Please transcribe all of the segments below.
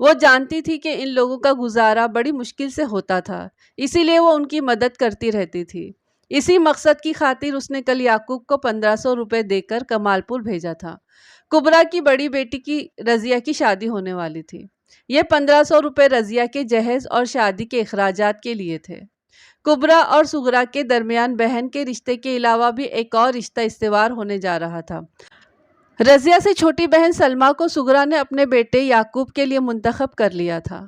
وہ جانتی تھی کہ ان لوگوں کا گزارا بڑی مشکل سے ہوتا تھا، اسی لیے وہ ان کی مدد کرتی رہتی تھی۔ اسی مقصد کی خاطر اس نے کل یعقوب کو 1500 روپے دے کر کمال پور بھیجا تھا۔ کبریٰ کی بڑی بیٹی کی رضیہ کی شادی ہونے والی تھی۔ یہ 1500 روپے رضیہ کے جہیز اور شادی کے اخراجات کے لیے تھے۔ کبریٰ اور صغریٰ کے درمیان بہن کے رشتے کے علاوہ بھی ایک اور رشتہ استوار ہونے جا رہا تھا۔ رضیہ سے چھوٹی بہن سلمیٰ کو صغریٰ نے اپنے بیٹے یعقوب کے لیے منتخب کر لیا تھا،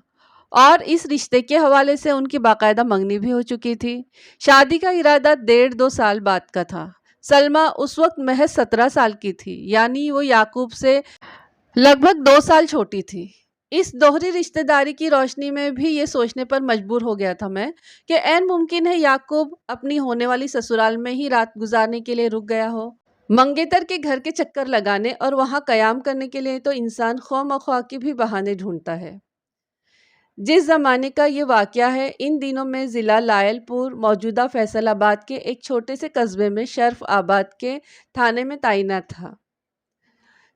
اور اس رشتے کے حوالے سے ان کی باقاعدہ منگنی بھی ہو چکی تھی۔ شادی کا ارادہ 1.5-2 سال بعد کا تھا۔ سلمیٰ اس وقت محض 17 سال کی تھی، یعنی وہ یعقوب سے لگ بھگ 2 سال چھوٹی تھی۔ اس دوہری رشتہ داری کی روشنی میں بھی یہ سوچنے پر مجبور ہو گیا تھا میں کہ عین ممکن ہے یعقوب اپنی ہونے والی سسرال میں ہی رات گزارنے کے لیے رک گیا ہو۔ منگیتر کے گھر کے چکر لگانے اور وہاں قیام کرنے کے لیے تو انسان خواہ مخواہ کے بھی بہانے ڈھونڈتا ہے۔ جس زمانے کا یہ واقعہ ہے، ان دنوں میں ضلع لائل پور موجودہ فیصل آباد کے ایک چھوٹے سے قصبے میں شرف آباد کے تھانے میں تعینات تھا۔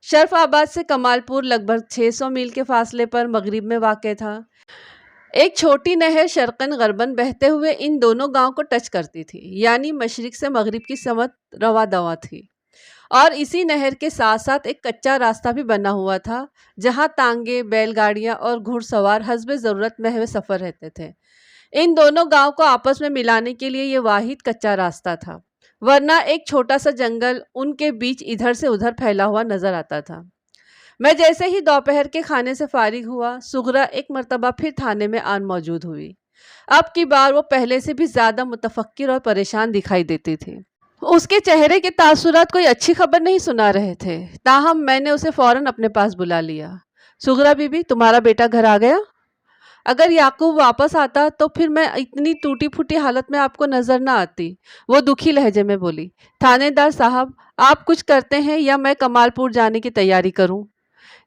شرف آباد سے کمال پور لگ بھگ 600 میل کے فاصلے پر مغرب میں واقع تھا۔ ایک چھوٹی نہر شرقاً غرباً بہتے ہوئے ان دونوں گاؤں کو ٹچ کرتی تھی، یعنی مشرق سے مغرب کی سمت رواں دواں تھی، اور اسی نہر کے ساتھ ساتھ ایک کچا راستہ بھی بنا ہوا تھا جہاں تانگے، بیل گاڑیاں اور گھڑ سوار حسب ضرورت محو سفر رہتے تھے۔ ان دونوں گاؤں کو آپس میں ملانے کے لیے یہ واحد کچا راستہ تھا، ورنہ ایک چھوٹا سا جنگل ان کے بیچ ادھر سے ادھر پھیلا ہوا نظر آتا تھا۔ میں جیسے ہی دوپہر کے کھانے سے فارغ ہوا، صغریٰ ایک مرتبہ پھر تھانے میں آن موجود ہوئی۔ اب کی بار وہ پہلے سے بھی زیادہ متفکر اور پریشان دکھائی دیتی تھی۔ اس کے چہرے کے تاثرات کوئی اچھی خبر نہیں سنا رہے تھے، تاہم میں نے اسے فوراً اپنے پاس بلا لیا۔ صغریٰ بی بی، تمہارا بیٹا گھر آ گیا؟ اگر یعقوب واپس آتا تو پھر میں اتنی ٹوٹی پھوٹی حالت میں آپ کو نظر نہ آتی، وہ دکھی لہجے میں بولی۔ تھانے دار صاحب، آپ کچھ کرتے ہیں یا میں کمال پور جانے کی تیاری کروں؟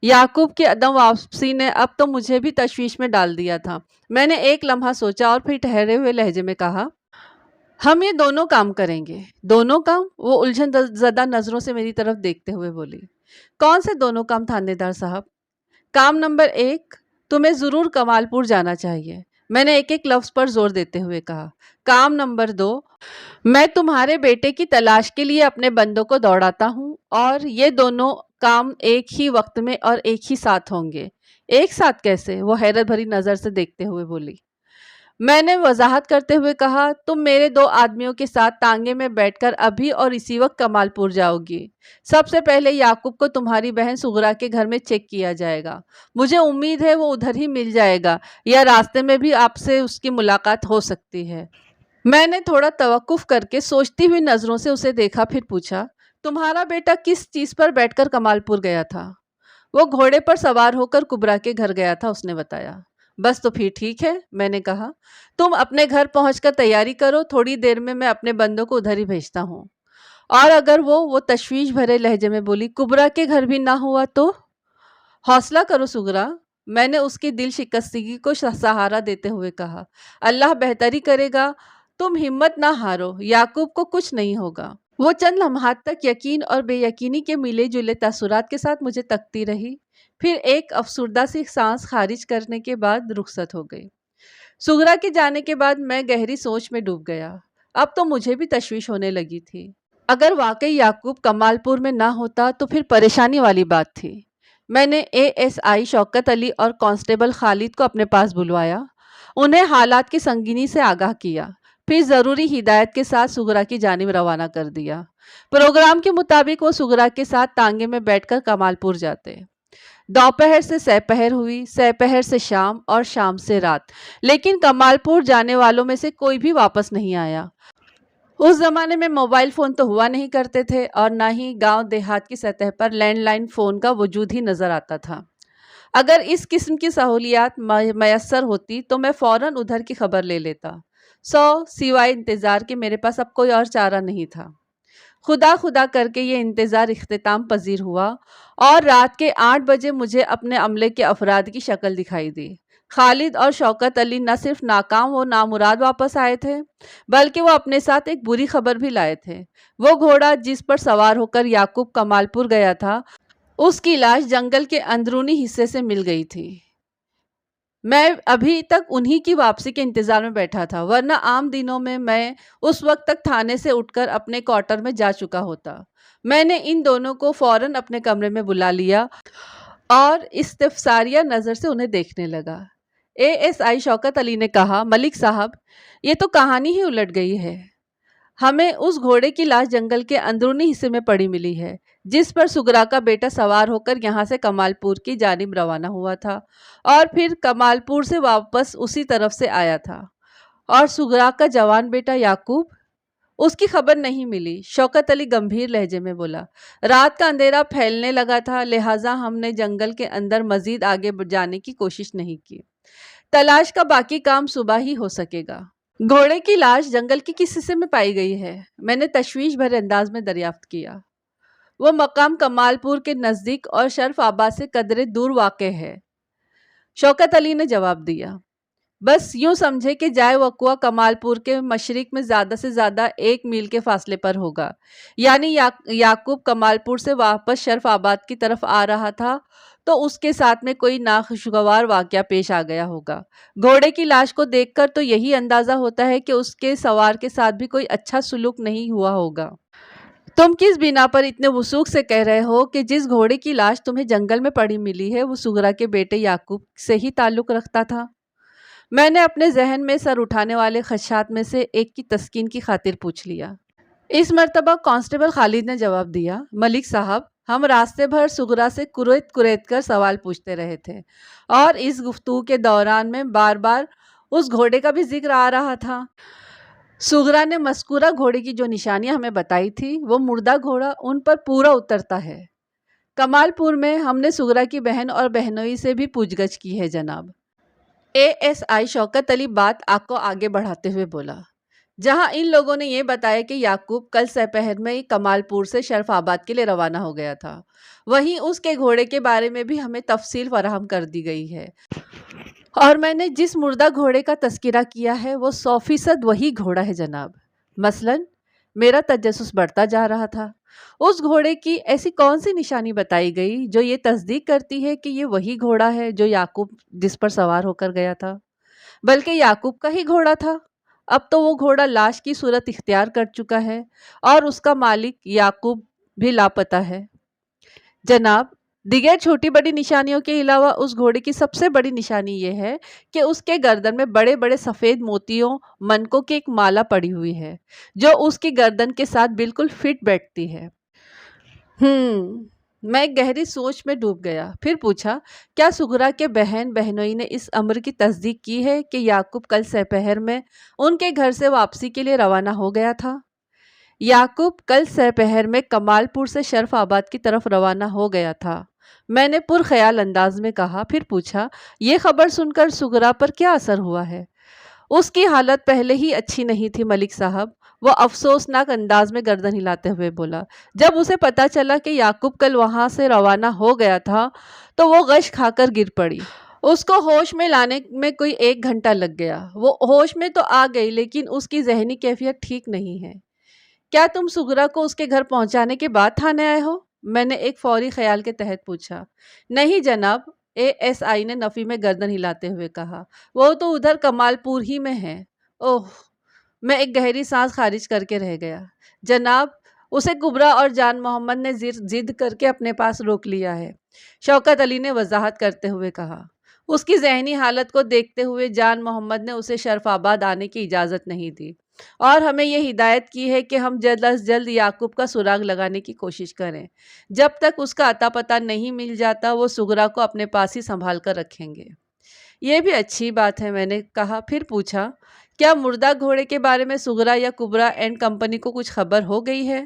یعقوب کی عدم واپسی نے اب تو مجھے بھی تشویش میں ڈال دیا تھا۔ میں نے ایک لمحہ سوچا اور پھر ٹھہرے ہوئے لہجے میں کہا، ہم یہ دونوں کام کریں گے۔ دونوں کام؟ وہ الجھن زدہ نظروں سے میری طرف دیکھتے ہوئے بولی۔ کون سے دونوں کام تھانے دار صاحب؟ کام نمبر 1، تمہیں ضرور کمال پور جانا چاہیے، میں نے ایک ایک لفظ پر زور دیتے ہوئے کہا۔ کام نمبر 2، میں تمہارے بیٹے کی تلاش کے لیے اپنے بندوں کو دوڑاتا ہوں، اور یہ دونوں کام ایک ہی وقت میں اور ایک ہی ساتھ ہوں گے۔ ایک ساتھ کیسے؟ وہ حیرت بھری نظر سے دیکھتے ہوئے بولی۔ میں نے وضاحت کرتے ہوئے کہا، تم میرے 2 آدمیوں کے ساتھ تانگے میں بیٹھ کر ابھی اور اسی وقت کمال پور جاؤ گی۔ سب سے پہلے یعقوب کو تمہاری بہن صغریٰ کے گھر میں چیک کیا جائے گا۔ مجھے امید ہے وہ ادھر ہی مل جائے گا، یا راستے میں بھی آپ سے اس کی ملاقات ہو سکتی ہے۔ میں نے تھوڑا توقف کر کے سوچتی ہوئی نظروں سے اسے دیکھا، پھر پوچھا، تمہارا بیٹا کس چیز پر بیٹھ کر کمال پور گیا تھا؟ وہ گھوڑے پر سوار ہو کر کبریٰ کے گھر گیا تھا، اس نے بتایا۔ بس تو پھر ٹھیک ہے، میں نے کہا، تم اپنے گھر پہنچ کر تیاری کرو، تھوڑی دیر میں اپنے بندوں کو ادھر ہی بھیجتا ہوں۔ اور اگر وہ تشویش بھرے لہجے میں بولی، کبریٰ کے گھر بھی نہ ہوا تو؟ حوصلہ کرو صغریٰ، میں نے اس کی دل شکستگی کو سہارا دیتے ہوئے کہا، اللہ بہتری کرے گا، تم ہمت نہ ہارو، یعقوب کو کچھ نہیں ہوگا۔ وہ چند لمحات تک یقین اور بے یقینی کے ملے جلے تاثرات کے ساتھ مجھے تکتی رہی، پھر ایک افسردہ سی سانس خارج کرنے کے بعد رخصت ہو گئی۔ صغریٰ کے جانے کے بعد میں گہری سوچ میں ڈوب گیا۔ اب تو مجھے بھی تشویش ہونے لگی تھی۔ اگر واقعی یعقوب کمال پور میں نہ ہوتا تو پھر پریشانی والی بات تھی۔ میں نے ASI شوکت علی اور کانسٹیبل خالد کو اپنے پاس بلوایا، انہیں حالات کی سنگینی سے آگاہ کیا، پھر ضروری ہدایت کے ساتھ صغریٰ کی جانب روانہ کر دیا۔ پروگرام کے مطابق وہ صغریٰ کے ساتھ تانگے میں بیٹھ کر کمال پور جاتے۔ دوپہر سے سہ پہر ہوئی، سہ پہر سے شام، اور شام سے رات، لیکن کمال پور جانے والوں میں سے کوئی بھی واپس نہیں آیا۔ اس زمانے میں موبائل فون تو ہوا نہیں کرتے تھے، اور نہ ہی گاؤں دیہات کی سطح پر لینڈ لائن فون کا وجود ہی نظر آتا تھا۔ اگر اس قسم کی سہولیات میسر ہوتی تو میں فوراً ادھر کی خبر لے لیتا، سوائے انتظار کے میرے پاس اب کوئی اور چارہ نہیں تھا۔ خدا خدا کر کے یہ انتظار اختتام پذیر ہوا، اور رات کے 8 بجے مجھے اپنے عملے کے افراد کی شکل دکھائی دی۔ خالد اور شوکت علی نہ صرف ناکام و نامراد واپس آئے تھے، بلکہ وہ اپنے ساتھ ایک بری خبر بھی لائے تھے۔ وہ گھوڑا جس پر سوار ہو کر یعقوب کمال پور گیا تھا، اس کی لاش جنگل کے اندرونی حصے سے مل گئی تھی۔ میں ابھی تک انہی کی واپسی کے انتظار میں بیٹھا تھا، ورنہ عام دنوں میں اس وقت تک تھانے سے اٹھ کر اپنے کوارٹر میں جا چکا ہوتا۔ میں نے ان دونوں کو فوراً اپنے کمرے میں بلا لیا اور استفساریہ نظر سے انہیں دیکھنے لگا۔ ASI شوکت علی نے کہا، ملک صاحب، یہ تو کہانی ہی الٹ گئی ہے۔ ہمیں اس گھوڑے کی لاش جنگل کے اندرونی حصے میں پڑی ملی ہے، جس پر سگرا کا بیٹا سوار ہو کر یہاں سے کمال پور کی جانب روانہ ہوا تھا اور پھر کمال پور سے واپس اسی طرف سے آیا تھا۔ اور سگرا کا جوان بیٹا یعقوب، اس کی خبر نہیں ملی، شوکت علی گمبھیر لہجے میں بولا۔ رات کا اندھیرا پھیلنے لگا تھا، لہٰذا ہم نے جنگل کے اندر مزید آگے جانے کی کوشش نہیں کی۔ تلاش کا باقی کام صبح ہی ہو سکے گا۔ گھوڑے کی لاش جنگل کے کس حصے میں پائی گئی ہے؟ میں نے تشویش بھرے انداز میں دریافت کیا۔ وہ مقام کمال پور کے نزدیک اور شرف آباد سے قدرے دور واقع ہے، شوکت علی نے جواب دیا۔ بس یوں سمجھے کہ جائے وقوع کمال پور کے مشرق میں زیادہ سے زیادہ 1 میل کے فاصلے پر ہوگا، یعنی یعقوب کمال پور سے واپس شرف آباد کی طرف آ رہا تھا تو اس کے ساتھ میں کوئی ناخوشگوار واقعہ پیش آ گیا ہوگا۔ گھوڑے کی لاش کو دیکھ کر تو یہی اندازہ ہوتا ہے کہ اس کے سوار کے ساتھ بھی کوئی اچھا سلوک نہیں ہوا ہوگا۔ تم کس بنا پر اتنے وثوق سے کہہ رہے ہو کہ جس گھوڑے کی لاش تمہیں جنگل میں پڑی ملی ہے وہ سگرا کے بیٹے یعقوب سے ہی تعلق رکھتا تھا؟ میں نے اپنے ذہن میں سر اٹھانے والے خدشات میں سے ایک کی تسکین کی خاطر پوچھ لیا۔ اس مرتبہ کانسٹیبل خالد نے جواب دیا، ملک صاحب، ہم راستے بھر سگرا سے کریت کر سوال پوچھتے رہے تھے اور اس گفتگو کے دوران میں بار بار اس گھوڑے کا بھی ذکر آ رہا تھا۔ سگرا نے مذکورہ گھوڑے کی جو نشانیاں ہمیں بتائی تھی وہ مردہ گھوڑا ان پر پورا اترتا ہے۔ کمال پور میں ہم نے سگرا کی بہن اور بہنوئی سے بھی پوچھ گچھ کی ہے جناب۔ ASI شوکت علی بات کو آگے بڑھاتے ہوئے بولا۔ جہاں ان لوگوں نے یہ بتایا کہ یعقوب کل سپہر میں کمال پور سے شرف آباد کے لیے روانہ ہو گیا تھا، وہیں اس کے گھوڑے کے بارے میں بھی ہمیں تفصیل فراہم کر دی گئی ہے، اور میں نے جس مردہ گھوڑے کا تذکرہ کیا ہے وہ 100% وہی گھوڑا ہے جناب۔ مثلاً میرا تجسس بڑھتا جا رہا تھا۔ اس گھوڑے کی ایسی کون سی نشانی بتائی گئی جو یہ تصدیق کرتی ہے کہ یہ وہی گھوڑا ہے جو یعقوب جس پر سوار ہو کر گیا تھا، بلکہ یعقوب کا ہی گھوڑا تھا؟ اب تو وہ گھوڑا لاش کی صورت اختیار کر چکا ہے اور اس کا مالک یعقوب بھی لاپتہ ہے۔ جناب، دیگر چھوٹی بڑی نشانیوں کے علاوہ اس گھوڑے کی سب سے بڑی نشانی یہ ہے کہ اس کے گردن میں بڑے بڑے سفید موتیوں منکوں کی ایک مالا پڑی ہوئی ہے جو اس کی گردن کے ساتھ بالکل فٹ بیٹھتی ہے۔ میں ایک گہری سوچ میں ڈوب گیا، پھر پوچھا، کیا سگرا کے بہن بہنوئی نے اس امر کی تصدیق کی ہے کہ یعقوب کل سپہر میں ان کے گھر سے واپسی کے لیے روانہ ہو گیا تھا؟ یعقوب کل سپہر میں کمال پور سے شرف آباد کی طرف روانہ ہو گیا تھا، میں نے پرخیال انداز میں کہا، پھر پوچھا، یہ خبر سن کر سگرا پر کیا اثر ہوا ہے؟ اس کی حالت پہلے ہی اچھی نہیں تھی ملک صاحب، وہ افسوسناک انداز میں گردن ہلاتے ہوئے بولا۔ جب اسے پتا چلا کہ یعقوب کل وہاں سے روانہ ہو گیا تھا تو وہ غش کھا کر گر پڑی۔ اس کو ہوش میں لانے میں کوئی 1 گھنٹہ لگ گیا۔ وہ ہوش میں تو آ گئی لیکن اس کی ذہنی کیفیت ٹھیک نہیں ہے۔ کیا تم سگرا کو اس کے گھر پہنچانے کے بعد تھانے آئے ہو؟ میں نے ایک فوری خیال کے تحت پوچھا۔ نہیں جناب، ASI نے نفی میں گردن ہلاتے ہوئے کہا، وہ تو ادھر کمال پور ہی میں ہے۔ اوہ! میں ایک گہری سانس خارج کر کے رہ گیا۔ جناب، اسے کبرا اور جان محمد نے ضد کر کے اپنے پاس روک لیا ہے، شوکت علی نے وضاحت کرتے ہوئے کہا۔ اس کی ذہنی حالت کو دیکھتے ہوئے جان محمد نے اسے شرف آباد آنے کی اجازت نہیں دی اور ہمیں یہ ہدایت کی ہے کہ ہم جلد از جلد یعقوب کا سراغ لگانے کی کوشش کریں۔ جب تک اس کا اتا پتہ نہیں مل جاتا وہ سگرا کو اپنے پاس ہی سنبھال کر رکھیں گے۔ یہ بھی اچھی بات ہے، میں نے کہا، پھر پوچھا، کیا مردہ گھوڑے کے بارے میں سگرا یا کبرا اینڈ کمپنی کو کچھ خبر ہو گئی ہے؟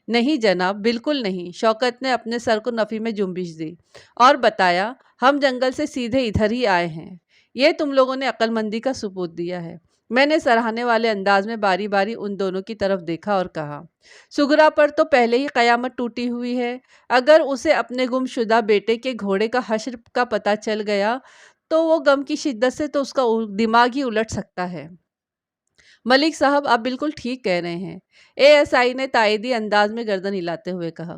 نہیں جناب، بالکل نہیں، شوکت نے اپنے سر کو نفی میں جنبش دی اور بتایا، ہم جنگل سے سیدھے ادھر ہی آئے ہیں۔ یہ تم لوگوں نے عقل مندی کا ثبوت دیا ہے۔ میں نے سراہنے والے انداز میں باری باری ان دونوں کی طرف دیکھا اور کہا، سگرا پر تو پہلے ہی قیامت ٹوٹی ہوئی ہے۔ اگر اسے اپنے گم شدہ بیٹے کے گھوڑے کا حشر کا پتہ چل گیا تو وہ غم کی شدت سے تو اس کا دماغ ہی الٹ سکتا ہے۔ ملک صاحب، آپ بالکل ٹھیک کہہ رہے ہیں، ASI نے تائیدی انداز میں گردن ہلاتے ہوئے کہا۔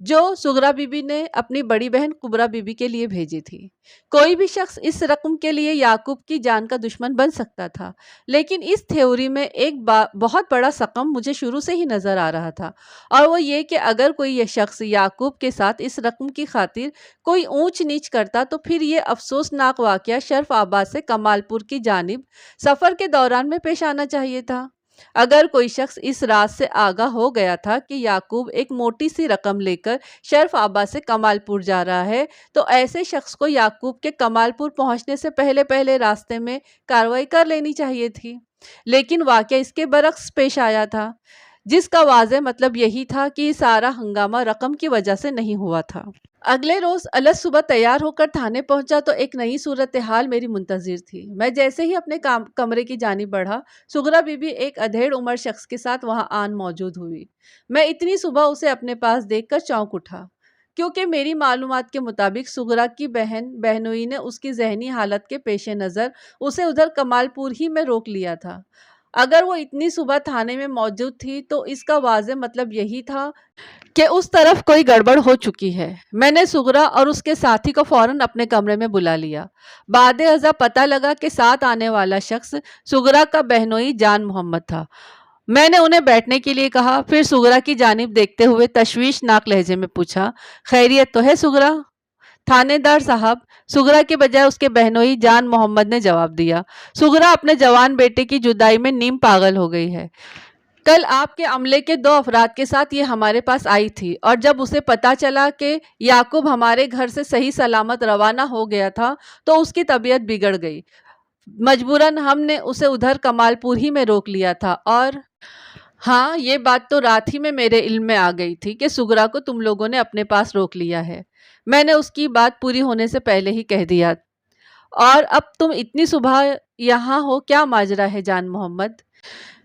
جو سغرا بیوی نے اپنی بڑی بہن کبرا بیوی کے لیے بھیجی تھی۔ کوئی بھی شخص اس رقم کے لیے یعقوب کی جان کا دشمن بن سکتا تھا، لیکن اس تھیوری میں ایک بہت بڑا سقم مجھے شروع سے ہی نظر آ رہا تھا، اور وہ یہ کہ اگر کوئی یہ شخص یعقوب کے ساتھ اس رقم کی خاطر کوئی اونچ نیچ کرتا تو پھر یہ افسوسناک واقعہ شرف آباد سے کمال پور کی جانب سفر کے دوران میں پیش آنا چاہیے تھا۔ اگر کوئی شخص اس راز سے آگاہ ہو گیا تھا کہ یعقوب ایک موٹی سی رقم لے کر شرف آباد سے کمال پور جا رہا ہے، تو ایسے شخص کو یعقوب کے کمال پور پہنچنے سے پہلے راستے میں کارروائی کر لینی چاہیے تھی۔ لیکن واقعہ اس کے برعکس پیش آیا تھا، جس کا واضح مطلب یہی تھا کہ یہ سارا ہنگامہ رقم کی وجہ سے نہیں ہوا تھا۔ اگلے روز الگ صبح تیار ہو کر تھانے پہنچا تو ایک نئی صورتحال میری منتظر تھی۔ میں جیسے ہی اپنے کمرے کی جانب بڑھا، سغرا بی بی ایک ادھیڑ عمر شخص کے ساتھ وہاں آن موجود ہوئی۔ میں اتنی صبح اسے اپنے پاس دیکھ کر چونک اٹھا، کیونکہ میری معلومات کے مطابق سغرا کی بہنوئی نے اس کی ذہنی حالت کے پیش نظر اسے ادھر کمال پور ہی میں روک لیا تھا۔ اگر وہ اتنی صبح تھانے میں موجود تھی تو اس کا واضح مطلب یہی تھا کہ اس طرف کوئی گڑبڑ ہو چکی ہے۔ میں نے سغرا اور اس کے ساتھی کو فوراً اپنے کمرے میں بلا لیا۔ بعد ازاں پتہ لگا کہ ساتھ آنے والا شخص سغرا کا بہنوئی جان محمد تھا۔ میں نے انہیں بیٹھنے کے لیے کہا، پھر سغرا کی جانب دیکھتے ہوئے تشویشناک لہجے میں پوچھا، خیریت تو ہے سغرا؟ تھانے دار صاحب، سغرا کے بجائے اس کے بہنوئی جان محمد نے جواب دیا، سغرا اپنے جوان بیٹے کی جدائی میں نیم پاگل ہو گئی ہے۔ کل آپ کے عملے کے 2 افراد کے ساتھ یہ ہمارے پاس آئی تھی، اور جب اسے پتہ چلا کہ یعقوب ہمارے گھر سے صحیح سلامت روانہ ہو گیا تھا تو اس کی طبیعت بگڑ گئی۔ مجبوراً ہم نے اسے ادھر کمال پور ہی میں روک لیا تھا، اور ہاں، یہ بات تو رات ہی میں میرے علم میں آ گئی تھی کہ سغرا کو تم لوگوں نے اپنے پاس روک لیا ہے۔ میں نے اس کی بات پوری ہونے سے پہلے ہی کہہ دیا، اور اب تم اتنی صبح یہاں ہو، کیا ماجرا ہے جان محمد؟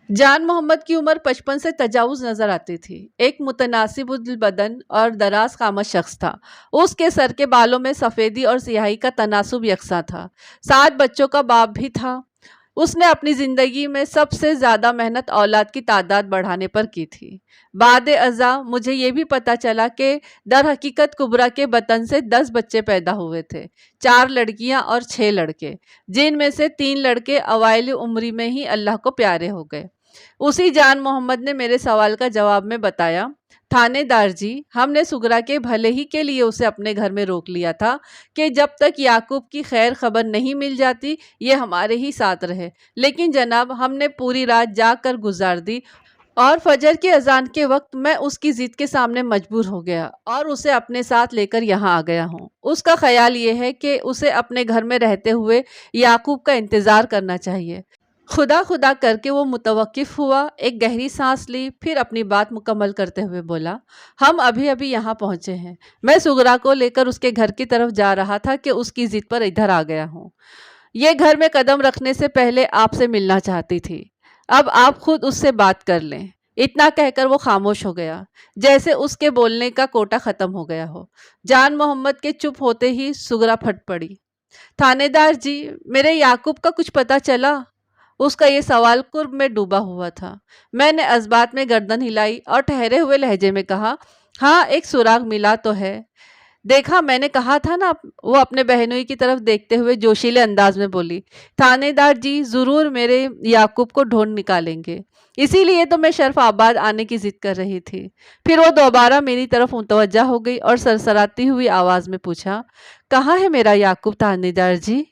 جان محمد کی عمر 55 سے تجاوز نظر آتی تھی۔ ایک متناسب البدن اور دراز قامت شخص تھا۔ اس کے سر کے بالوں میں سفیدی اور سیاہی کا تناسب یکساں تھا۔ 7 بچوں کا باپ بھی تھا۔ اس نے اپنی زندگی میں سب سے زیادہ محنت اولاد کی تعداد بڑھانے پر کی تھی۔ بعد ازاں مجھے یہ بھی پتہ چلا کہ در حقیقت کبرا کے بطن سے 10 بچے پیدا ہوئے تھے، 4 لڑکیاں اور 6 لڑکے، جن میں سے 3 لڑکے اوائل عمری میں ہی اللہ کو پیارے ہو گئے۔ اسی جان محمد نے میرے سوال کا جواب میں بتایا، تھانے دار جی، ہم نے سغرا کے بھلے ہی کے لیے اسے اپنے گھر میں روک لیا تھا کہ جب تک یعقوب کی خیر خبر نہیں مل جاتی یہ ہمارے ہی ساتھ رہے، لیکن جناب ہم نے پوری رات جاگ کر گزار دی، اور فجر کی اذان کے وقت میں اس کی ضد کے سامنے مجبور ہو گیا اور اسے اپنے ساتھ لے کر یہاں آ گیا ہوں۔ اس کا خیال یہ ہے کہ اسے اپنے گھر میں رہتے ہوئے یعقوب کا انتظار کرنا چاہیے۔ خدا خدا کر کے وہ متوقف ہوا، ایک گہری سانس لی، پھر اپنی بات مکمل کرتے ہوئے بولا، ہم ابھی یہاں پہنچے ہیں۔ میں سغرا کو لے کر اس کے گھر کی طرف جا رہا تھا کہ اس کی ضد پر ادھر آ گیا ہوں۔ یہ گھر میں قدم رکھنے سے پہلے آپ سے ملنا چاہتی تھی، اب آپ خود اس سے بات کر لیں۔ اتنا کہہ کر وہ خاموش ہو گیا، جیسے اس کے بولنے کا کوٹا ختم ہو گیا ہو۔ جان محمد کے چپ ہوتے ہی سغرا پھٹ پڑی، تھانے دار جی، میرے یعقوب کا کچھ پتہ چلا؟ اس کا یہ سوال قرب میں ڈوبا ہوا تھا۔ میں نے اثبات میں گردن ہلائی اور ٹھہرے ہوئے لہجے میں کہا، ہاں، ایک سراغ ملا تو ہے۔ دیکھا، میں نے کہا تھا نا۔ وہ اپنے بہنوئی کی طرف دیکھتے ہوئے جوشیلے انداز میں بولی، تھانے دار جی ضرور میرے یعقوب کو ڈھونڈ نکالیں گے، اسی لیے تو میں شرف آباد آنے کی ضد کر رہی تھی۔ پھر وہ دوبارہ میری طرف متوجہ ہو گئی اور سرسراتی ہوئی آواز میں پوچھا، کہاں ہے میرا یعقوب تھانے دار جی؟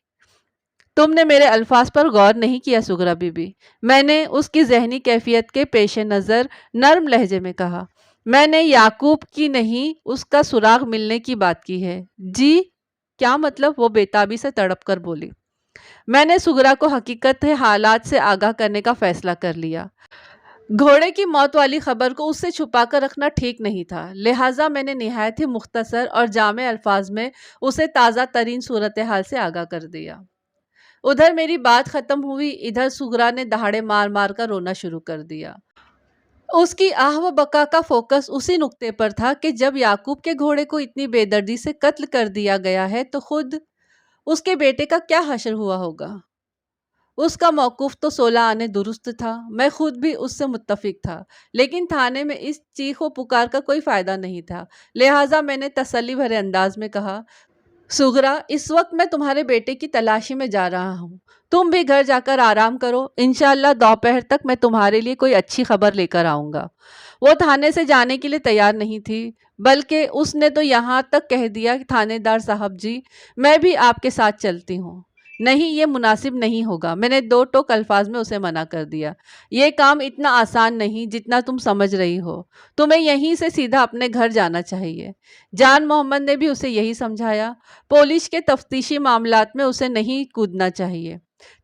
تم نے میرے الفاظ پر غور نہیں کیا سغرا بی بی، میں نے اس کی ذہنی کیفیت کے پیش نظر نرم لہجے میں کہا، میں نے یعقوب کی نہیں، اس کا سراغ ملنے کی بات کی ہے۔ جی؟ کیا مطلب؟ وہ بےتابی سے تڑپ کر بولی۔ میں نے سغرا کو حقیقت حالات سے آگاہ کرنے کا فیصلہ کر لیا۔ گھوڑے کی موت والی خبر کو اس سے چھپا کر رکھنا ٹھیک نہیں تھا، لہٰذا میں نے نہایت ہی مختصر اور جامع الفاظ میں اسے تازہ ترین صورتحال سے آگاہ کر دیا۔ ادھر میری بات ختم ہوئی، ادھر سغرا نے دہاڑے مار مار کر رونا شروع کر دیا۔ اس کی آہ و بکا کا فوکس اسی نقطے پر تھا کہ جب یعقوب کے گھوڑے کو اتنی بے دردی سے قتل کر دیا گیا ہے تو خود اس کے بیٹے کا کیا حشر ہوا ہوگا۔ اس کا موقف تو 16 آنے درست تھا، میں خود بھی اس سے متفق تھا، لیکن تھانے میں اس چیخ و پکار کا کوئی فائدہ نہیں تھا، لہٰذا میں نے تسلی بھرے انداز میں کہا، سغرا، اس وقت میں تمہارے بیٹے کی تلاشی میں جا رہا ہوں، تم بھی گھر جا کر آرام کرو، انشاءاللہ دوپہر تک میں تمہارے لیے کوئی اچھی خبر لے کر آؤں گا۔ وہ تھانے سے جانے کے لیے تیار نہیں تھی، بلکہ اس نے تو یہاں تک کہہ دیا کہ تھانے دار صاحب جی، میں بھی آپ کے ساتھ چلتی ہوں۔ نہیں، یہ مناسب نہیں ہوگا، میں نے دو ٹوک الفاظ میں اسے منع کر دیا۔ یہ کام اتنا آسان نہیں جتنا تم سمجھ رہی ہو، تمہیں یہیں سے سیدھا اپنے گھر جانا چاہیے۔ جان محمد نے بھی اسے یہی سمجھایا، پولیس کے تفتیشی معاملات میں اسے نہیں کودنا چاہیے۔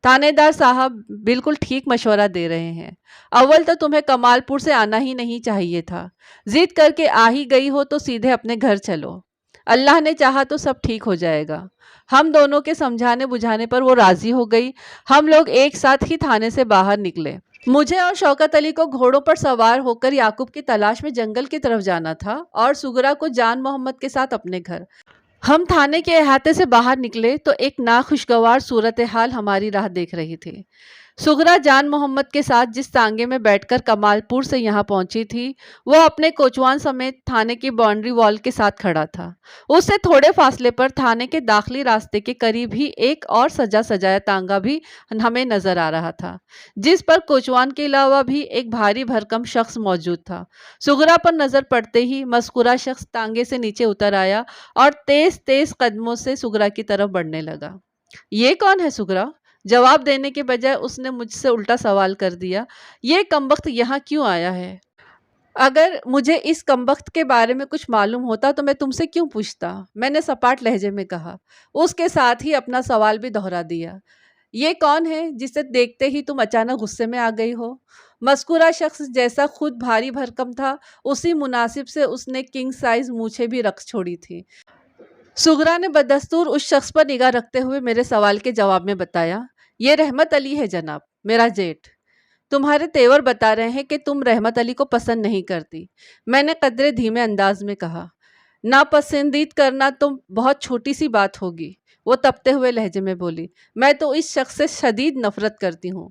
تھانے دار صاحب بالکل ٹھیک مشورہ دے رہے ہیں، اول تو تمہیں کمال پور سے آنا ہی نہیں چاہیے تھا، ضد کر کے آ ہی گئی ہو تو سیدھے اپنے گھر چلو، اللہ نے چاہا تو سب ٹھیک ہو جائے گا۔ ہم دونوں کے سمجھانے بجھانے پر وہ راضی ہو گئی، ہم لوگ ایک ساتھ ہی تھانے سے باہر نکلے۔ مجھے اور شوکت علی کو گھوڑوں پر سوار ہو کر یعقوب کی تلاش میں جنگل کی طرف جانا تھا، اور سغرا کو جان محمد کے ساتھ اپنے گھر۔ ہم تھانے کے احاطے سے باہر نکلے تو ایک ناخوشگوار صورتحال ہماری راہ دیکھ رہی تھی۔ سغرا جان محمد کے ساتھ جس تانگے میں بیٹھ کر کمال پور سے یہاں پہنچی تھی، وہ اپنے کوچوان سمیت تھانے کی باؤنڈری وال کے ساتھ کھڑا تھا۔ اس سے تھوڑے فاصلے پر تھانے کے داخلی راستے کے قریب ہی ایک اور سجا سجایا تانگا بھی ہمیں نظر آ رہا تھا، جس پر کوچوان کے علاوہ بھی ایک بھاری بھرکم شخص موجود تھا۔ سغرا پر نظر پڑتے ہی مذکورہ شخص تانگے سے نیچے اتر آیا اور تیز تیز قدموں سے سغرا کی طرف بڑھنے لگا۔ یہ کون ہے سغرا؟ جواب دینے کے بجائے اس نے مجھ سے الٹا سوال کر دیا، یہ کمبخت یہاں کیوں آیا ہے؟ اگر مجھے اس کمبخت کے بارے میں کچھ معلوم ہوتا تو میں تم سے کیوں پوچھتا؟ میں نے سپاٹ لہجے میں کہا، اس کے ساتھ ہی اپنا سوال بھی دہرا دیا، یہ کون ہے جسے دیکھتے ہی تم اچانک غصے میں آ گئی ہو؟ مذکورہ شخص جیسا خود بھاری بھرکم تھا، اسی مناسب سے اس نے کنگ سائز مونچھیں بھی رکھ چھوڑی تھی۔ سغرا نے بدستور اس شخص پر نگاہ رکھتے ہوئے میرے سوال کے جواب میں بتایا، یہ رحمت علی ہے جناب، میرا جیٹ۔ تمہارے تیور بتا رہے ہیں کہ تم رحمت علی کو پسند نہیں کرتی، میں نے قدرے دھیمے انداز میں کہا۔ ناپسندید کرنا تو بہت چھوٹی سی بات ہوگی، وہ تپتے ہوئے لہجے میں بولی، میں تو اس شخص سے شدید نفرت کرتی ہوں۔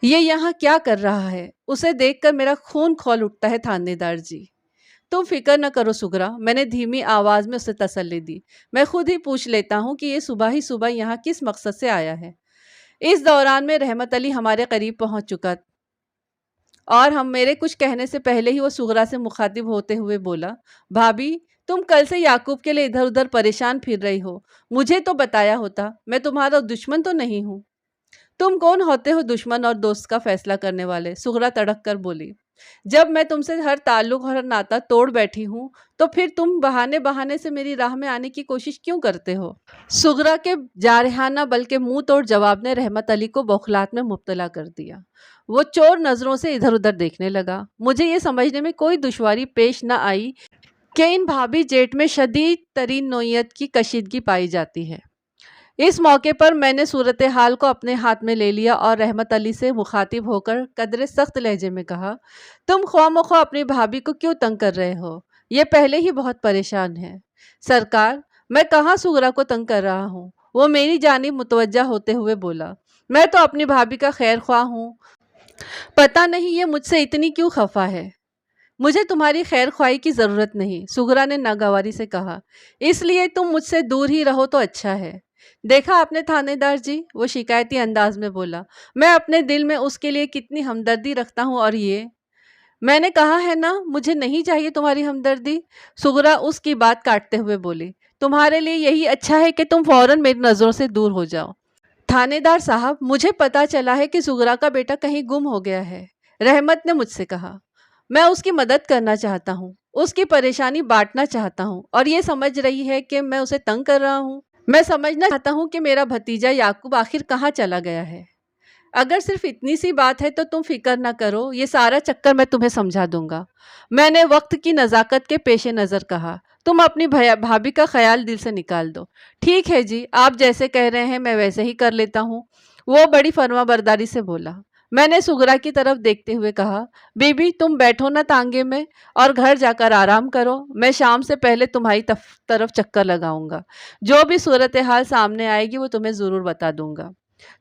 یہ یہاں کیا کر رہا ہے؟ اسے دیکھ کر میرا خون کھول اٹھتا ہے تھانے دار جی۔ تم فکر نہ کرو سغرا، میں نے دھیمی آواز میں اسے تسلی دی، میں خود ہی پوچھ لیتا ہوں کہ یہ صبح ہی صبح یہاں کس مقصد سے آیا ہے۔ اس دوران میں رحمت علی ہمارے قریب پہنچ چکا اور ہم میرے کچھ کہنے سے پہلے ہی وہ سغرا سے مخاطب ہوتے ہوئے بولا، بھابھی، تم کل سے یعقوب کے لیے ادھر ادھر پریشان پھر رہی ہو، مجھے تو بتایا ہوتا، میں تمہارا دشمن تو نہیں ہوں۔ تم کون ہوتے ہو دشمن اور دوست کا فیصلہ کرنے والے؟ سغرا تڑک کر بولی، جب میں تم سے ہر تعلق اور ناتا توڑ بیٹھی ہوں تو پھر تم بہانے بہانے سے میری راہ میں آنے کی کوشش کیوں کرتے ہو؟ سغرا کے جارحانہ بلکہ منہ توڑ جواب نے رحمت علی کو بوکھلات میں مبتلا کر دیا۔ وہ چور نظروں سے ادھر ادھر دیکھنے لگا۔ مجھے یہ سمجھنے میں کوئی دشواری پیش نہ آئی کہ ان بھابھی جیٹ میں شدید ترین نوعیت کی کشیدگی پائی جاتی ہے۔ اس موقع پر میں نے صورتحال کو اپنے ہاتھ میں لے لیا اور رحمت علی سے مخاطب ہو کر قدرے سخت لہجے میں کہا، تم خواہ مخواہ اپنی بھابھی کو کیوں تنگ کر رہے ہو؟ یہ پہلے ہی بہت پریشان ہے۔ سرکار، میں کہاں سغرا کو تنگ کر رہا ہوں؟ وہ میری جانب متوجہ ہوتے ہوئے بولا، میں تو اپنی بھابھی کا خیر خواہ ہوں، پتہ نہیں یہ مجھ سے اتنی کیوں خفا ہے۔ مجھے تمہاری خیر خواہی کی ضرورت نہیں، سغرا نے ناگواری سے کہا، اس لیے تم مجھ سے دور ہی رہو تو اچھا ہے۔ دیکھا آپ نے تھانے دار جی، وہ شکایتی انداز میں بولا، میں اپنے دل میں اس کے لیے کتنی ہمدردی رکھتا ہوں، اور یہ میں نے کہا ہے نا، مجھے نہیں چاہیے تمہاری ہمدردی۔ سغرا اس کی بات کاٹتے ہوئے بولی، تمہارے لیے یہی اچھا ہے کہ تم فوراً میری نظروں سے دور ہو جاؤ۔ تھانے دار صاحب، مجھے پتا چلا ہے کہ سغرا کا بیٹا کہیں گم ہو گیا ہے، رحمت نے مجھ سے کہا۔ میں اس کی مدد کرنا چاہتا ہوں، اس کی پریشانی بانٹنا چاہتا ہوں، اور یہ سمجھ رہی ہے کہ میں اسے تنگ کر رہا ہوں۔ میں سمجھنا چاہتا ہوں کہ میرا بھتیجا یعقوب آخر کہاں چلا گیا ہے۔ اگر صرف اتنی سی بات ہے تو تم فکر نہ کرو، یہ سارا چکر میں تمہیں سمجھا دوں گا۔ میں نے وقت کی نزاکت کے پیش نظر کہا، تم اپنی بھابھی کا خیال دل سے نکال دو۔ ٹھیک ہے جی، آپ جیسے کہہ رہے ہیں میں ویسے ہی کر لیتا ہوں، وہ بڑی فرما برداری سے بولا۔ میں نے سغرا کی طرف دیکھتے ہوئے کہا، بی بی تم بیٹھو نا تانگے میں اور گھر جا کر آرام کرو، میں شام سے پہلے تمہاری طرف چکر لگاؤں گا، جو بھی صورتحال سامنے آئے گی وہ تمہیں ضرور بتا دوں گا۔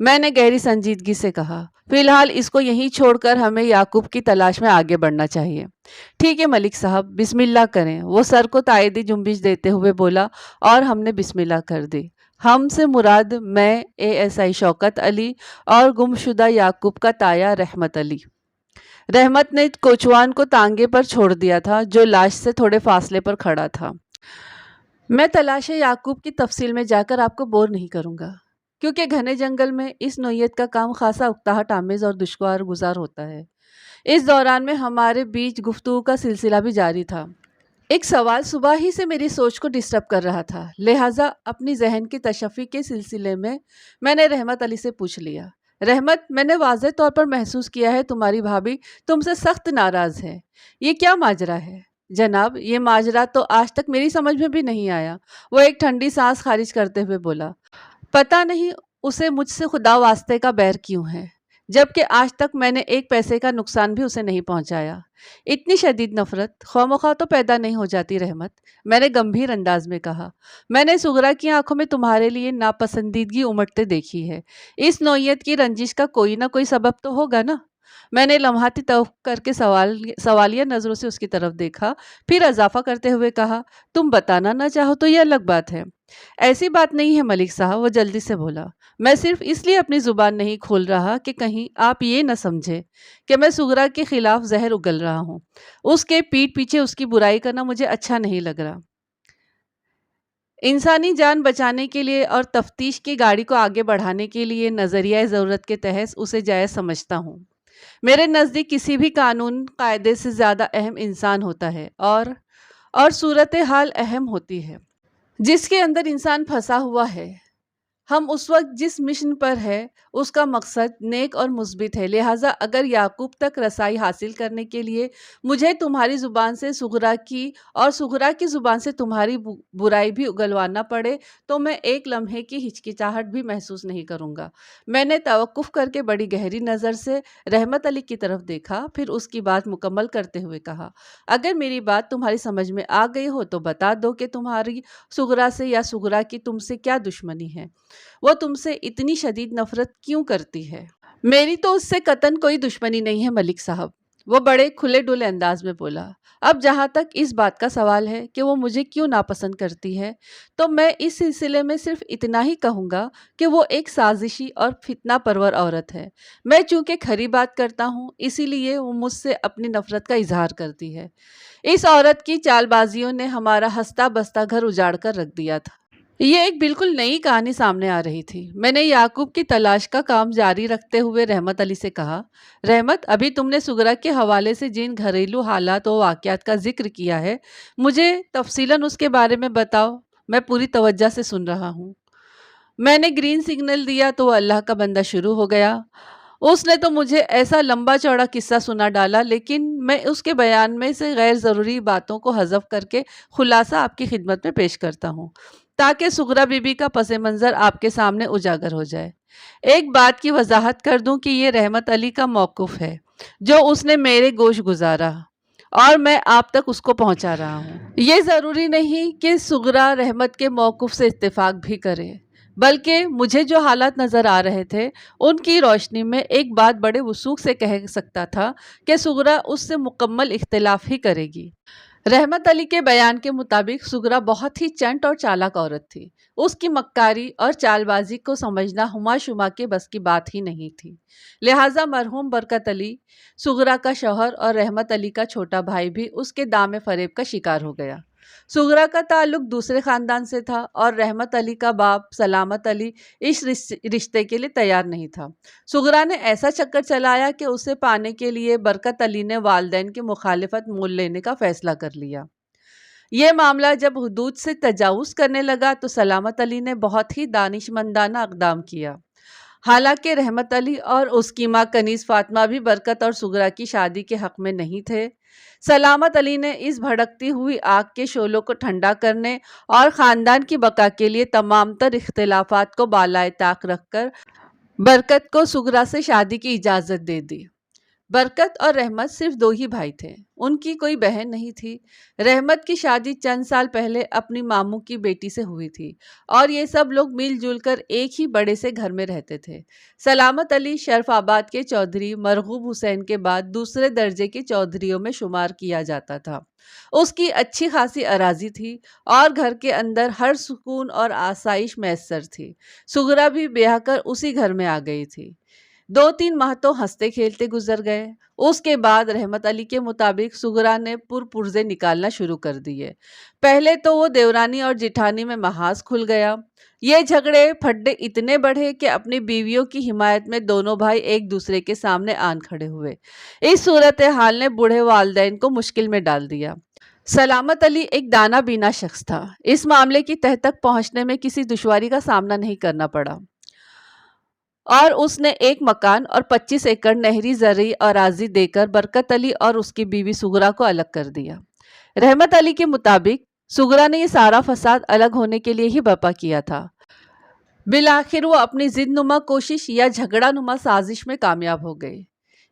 میں نے گہری سنجیدگی سے کہا، فی الحال اس کو یہیں چھوڑ کر ہمیں یعقوب کی تلاش میں آگے بڑھنا چاہیے۔ ٹھیک ہے ملک صاحب، بسم اللہ کریں، وہ سر کو تائیدی جنبش دیتے ہوئے بولا اور ہم نے بسم اللہ کر دی۔ ہم سے مراد میں، ASI شوکت علی اور گمشدہ یعقوب کا تایا رحمت علی۔ رحمت نے کوچوان کو تانگے پر چھوڑ دیا تھا جو لاش سے تھوڑے فاصلے پر کھڑا تھا۔ میں تلاش یعقوب کی تفصیل میں جا کر آپ کو بور نہیں کروں گا، کیونکہ گھنے جنگل میں اس نوعیت کا کام خاصا اکتاہٹ آمیز اور دشوار گزار ہوتا ہے۔ اس دوران میں ہمارے بیچ گفتگو کا سلسلہ بھی جاری تھا۔ ایک سوال صبح ہی سے میری سوچ کو ڈسٹرب کر رہا تھا، لہٰذا اپنی ذہن کی تشفی کے سلسلے میں نے رحمت علی سے پوچھ لیا، رحمت، میں نے واضح طور پر محسوس کیا ہے تمہاری بھابھی تم سے سخت ناراض ہے، یہ کیا ماجرا ہے؟ جناب، یہ ماجرا تو آج تک میری سمجھ میں بھی نہیں آیا، وہ ایک ٹھنڈی سانس خارج کرتے ہوئے بولا۔ پتہ نہیں اسے مجھ سے خدا واسطے کا بیر کیوں ہے، جبکہ آج تک میں نے ایک پیسے کا نقصان بھی اسے نہیں پہنچایا۔ اتنی شدید نفرت خواہ مخواہ تو پیدا نہیں ہو جاتی رحمت، میں نے گمبھیر انداز میں کہا۔ میں نے سغرا کی آنکھوں میں تمہارے لیے ناپسندیدگی امٹتے دیکھی ہے، اس نوعیت کی رنجش کا کوئی نہ کوئی سبب تو ہوگا نا؟ میں نے لمحاتی توقع کر کے سوالیہ نظروں سے اس کی طرف دیکھا، پھر اضافہ کرتے ہوئے کہا، تم بتانا نہ چاہو تو یہ الگ بات ہے۔ ایسی بات نہیں ہے ملک صاحب، وہ جلدی سے بولا۔ میں صرف اس لیے اپنی زبان نہیں کھول رہا کہ کہیں آپ یہ نہ سمجھے کہ میں سغرا کے خلاف زہر اگل رہا ہوں۔ اس کے پیٹھ پیچھے اس کی برائی کرنا مجھے اچھا نہیں لگ رہا۔ انسانی جان بچانے کے لیے اور تفتیش کی گاڑی کو آگے بڑھانے کے لیے نظریہ ضرورت کے تحت اسے جائز سمجھتا ہوں۔ میرے نزدیک کسی بھی قانون قاعدے سے زیادہ اہم انسان ہوتا ہے، اور صورتحال اہم ہوتی ہے جس کے اندر انسان پھنسا ہوا ہے۔ ہم اس وقت جس مشن پر ہے اس کا مقصد نیک اور مثبت ہے، لہٰذا اگر یعقوب تک رسائی حاصل کرنے کے لیے مجھے تمہاری زبان سے سغرا کی اور سغرا کی زبان سے تمہاری برائی بھی اگلوانا پڑے تو میں ایک لمحے کی ہچکچاہٹ بھی محسوس نہیں کروں گا۔ میں نے توقف کر کے بڑی گہری نظر سے رحمت علی کی طرف دیکھا، پھر اس کی بات مکمل کرتے ہوئے کہا، اگر میری بات تمہاری سمجھ میں آ گئی ہو تو بتا دو کہ تمہاری سغرا سے یا سغرا کی تم سے کیا دشمنی ہے؟ وہ تم سے اتنی شدید نفرت کیوں کرتی ہے؟ میری تو اس سے قطعاً کوئی دشمنی نہیں ہے ملک صاحب، وہ بڑے کھلے ڈلے انداز میں بولا۔ اب جہاں تک اس بات کا سوال ہے کہ وہ مجھے کیوں ناپسند کرتی ہے، تو میں اس سلسلے میں صرف اتنا ہی کہوں گا کہ وہ ایک سازشی اور فتنہ پرور عورت ہے۔ میں چونکہ کھری بات کرتا ہوں اسی لیے وہ مجھ سے اپنی نفرت کا اظہار کرتی ہے۔ اس عورت کی چال بازیوں نے ہمارا ہنستا بستا گھر اجاڑ کر رکھ دیا تھا۔ یہ ایک بالکل نئی کہانی سامنے آ رہی تھی۔ میں نے یعقوب کی تلاش کا کام جاری رکھتے ہوئے رحمت علی سے کہا، رحمت، ابھی تم نے سغرا کے حوالے سے جن گھریلو حالات و واقعات کا ذکر کیا ہے مجھے تفصیلاً اس کے بارے میں بتاؤ، میں پوری توجہ سے سن رہا ہوں۔ میں نے گرین سگنل دیا تو وہ اللہ کا بندہ شروع ہو گیا۔ اس نے تو مجھے ایسا لمبا چوڑا قصہ سنا ڈالا، لیکن میں اس کے بیان میں سے غیر ضروری باتوں کو حذف کر کے خلاصہ آپ کی خدمت میں پیش کرتا ہوں تاکہ سغرا بی بی کا پس منظر آپ کے سامنے اجاگر ہو جائے۔ ایک بات کی وضاحت کر دوں کہ یہ رحمت علی کا موقف ہے جو اس نے میرے گوش گزارا اور میں آپ تک اس کو پہنچا رہا ہوں۔ یہ ضروری نہیں کہ سغرا رحمت کے موقف سے اتفاق بھی کرے، بلکہ مجھے جو حالات نظر آ رہے تھے ان کی روشنی میں ایک بات بڑے وثوق سے کہہ سکتا تھا کہ سغرا اس سے مکمل اختلاف ہی کرے گی۔ رحمت علی کے بیان کے مطابق سغرا بہت ہی چنٹ اور چالاک عورت تھی۔ اس کی مکاری اور چال بازی کو سمجھنا ہما شما کے بس کی بات ہی نہیں تھی، لہٰذا مرحوم برکت علی، سغرا کا شوہر اور رحمت علی کا چھوٹا بھائی بھی اس کے دام فریب کا شکار ہو گیا۔ سغرا کا تعلق دوسرے خاندان سے تھا اور رحمت علی کا باپ سلامت علی اس رشتے کے لیے تیار نہیں تھا۔ سغرا نے ایسا چکر چلایا کہ اسے پانے کے لیے برکت علی نے والدین کی مخالفت مول لینے کا فیصلہ کر لیا۔ یہ معاملہ جب حدود سے تجاوز کرنے لگا تو سلامت علی نے بہت ہی دانشمندانہ اقدام کیا۔ حالانکہ رحمت علی اور اس کی ماں کنیز فاطمہ بھی برکت اور سغرا کی شادی کے حق میں نہیں تھے۔ سلامت علی نے اس بھڑکتی ہوئی آگ کے شعلوں کو ٹھنڈا کرنے اور خاندان کی بقا کے لیے تمام تر اختلافات کو بالائے طاق رکھ کر برکت کو سغرا سے شادی کی اجازت دے دی۔ برکت اور رحمت صرف 2 ہی بھائی تھے، ان کی کوئی بہن نہیں تھی۔ رحمت کی شادی چند سال پہلے اپنی ماموں کی بیٹی سے ہوئی تھی اور یہ سب لوگ مل جل کر ایک ہی بڑے سے گھر میں رہتے تھے۔ سلامت علی شرف آباد کے چودھری مرغوب حسین کے بعد دوسرے درجے کے چودھریوں میں شمار کیا جاتا تھا۔ اس کی اچھی خاصی اراضی تھی اور گھر کے اندر ہر سکون اور آسائش میسر تھی۔ سغرا بھی بیاہ کر اسی گھر میں آ گئی تھی۔ 2-3 ماہ تو ہنستے کھیلتے گزر گئے۔ اس کے بعد رحمت علی کے مطابق سغرا نے پرزے نکالنا شروع کر دیے۔ پہلے تو وہ دیورانی اور جٹھانی میں محاذ کھل گیا۔ یہ جھگڑے پھڈے اتنے بڑھے کہ اپنی بیویوں کی حمایت میں دونوں بھائی ایک دوسرے کے سامنے آن کھڑے ہوئے۔ اس صورتحال نے بوڑھے والدین کو مشکل میں ڈال دیا۔ سلامت علی ایک دانا بینا شخص تھا۔ اس معاملے کی تہ تک پہنچنے میں کسی دشواری کا سامنا نہیں کرنا پڑا اور اس نے ایک مکان اور 25 ایکڑ نہری زرعی اراضی دے کر برکت علی اور اس کی بیوی سغرا کو الگ کر دیا۔ رحمت علی کے مطابق سغرا نے یہ سارا فساد الگ ہونے کے لیے ہی برپا کیا تھا۔ بالآخر وہ اپنی ضد نما کوشش یا جھگڑا نما سازش میں کامیاب ہو گئی۔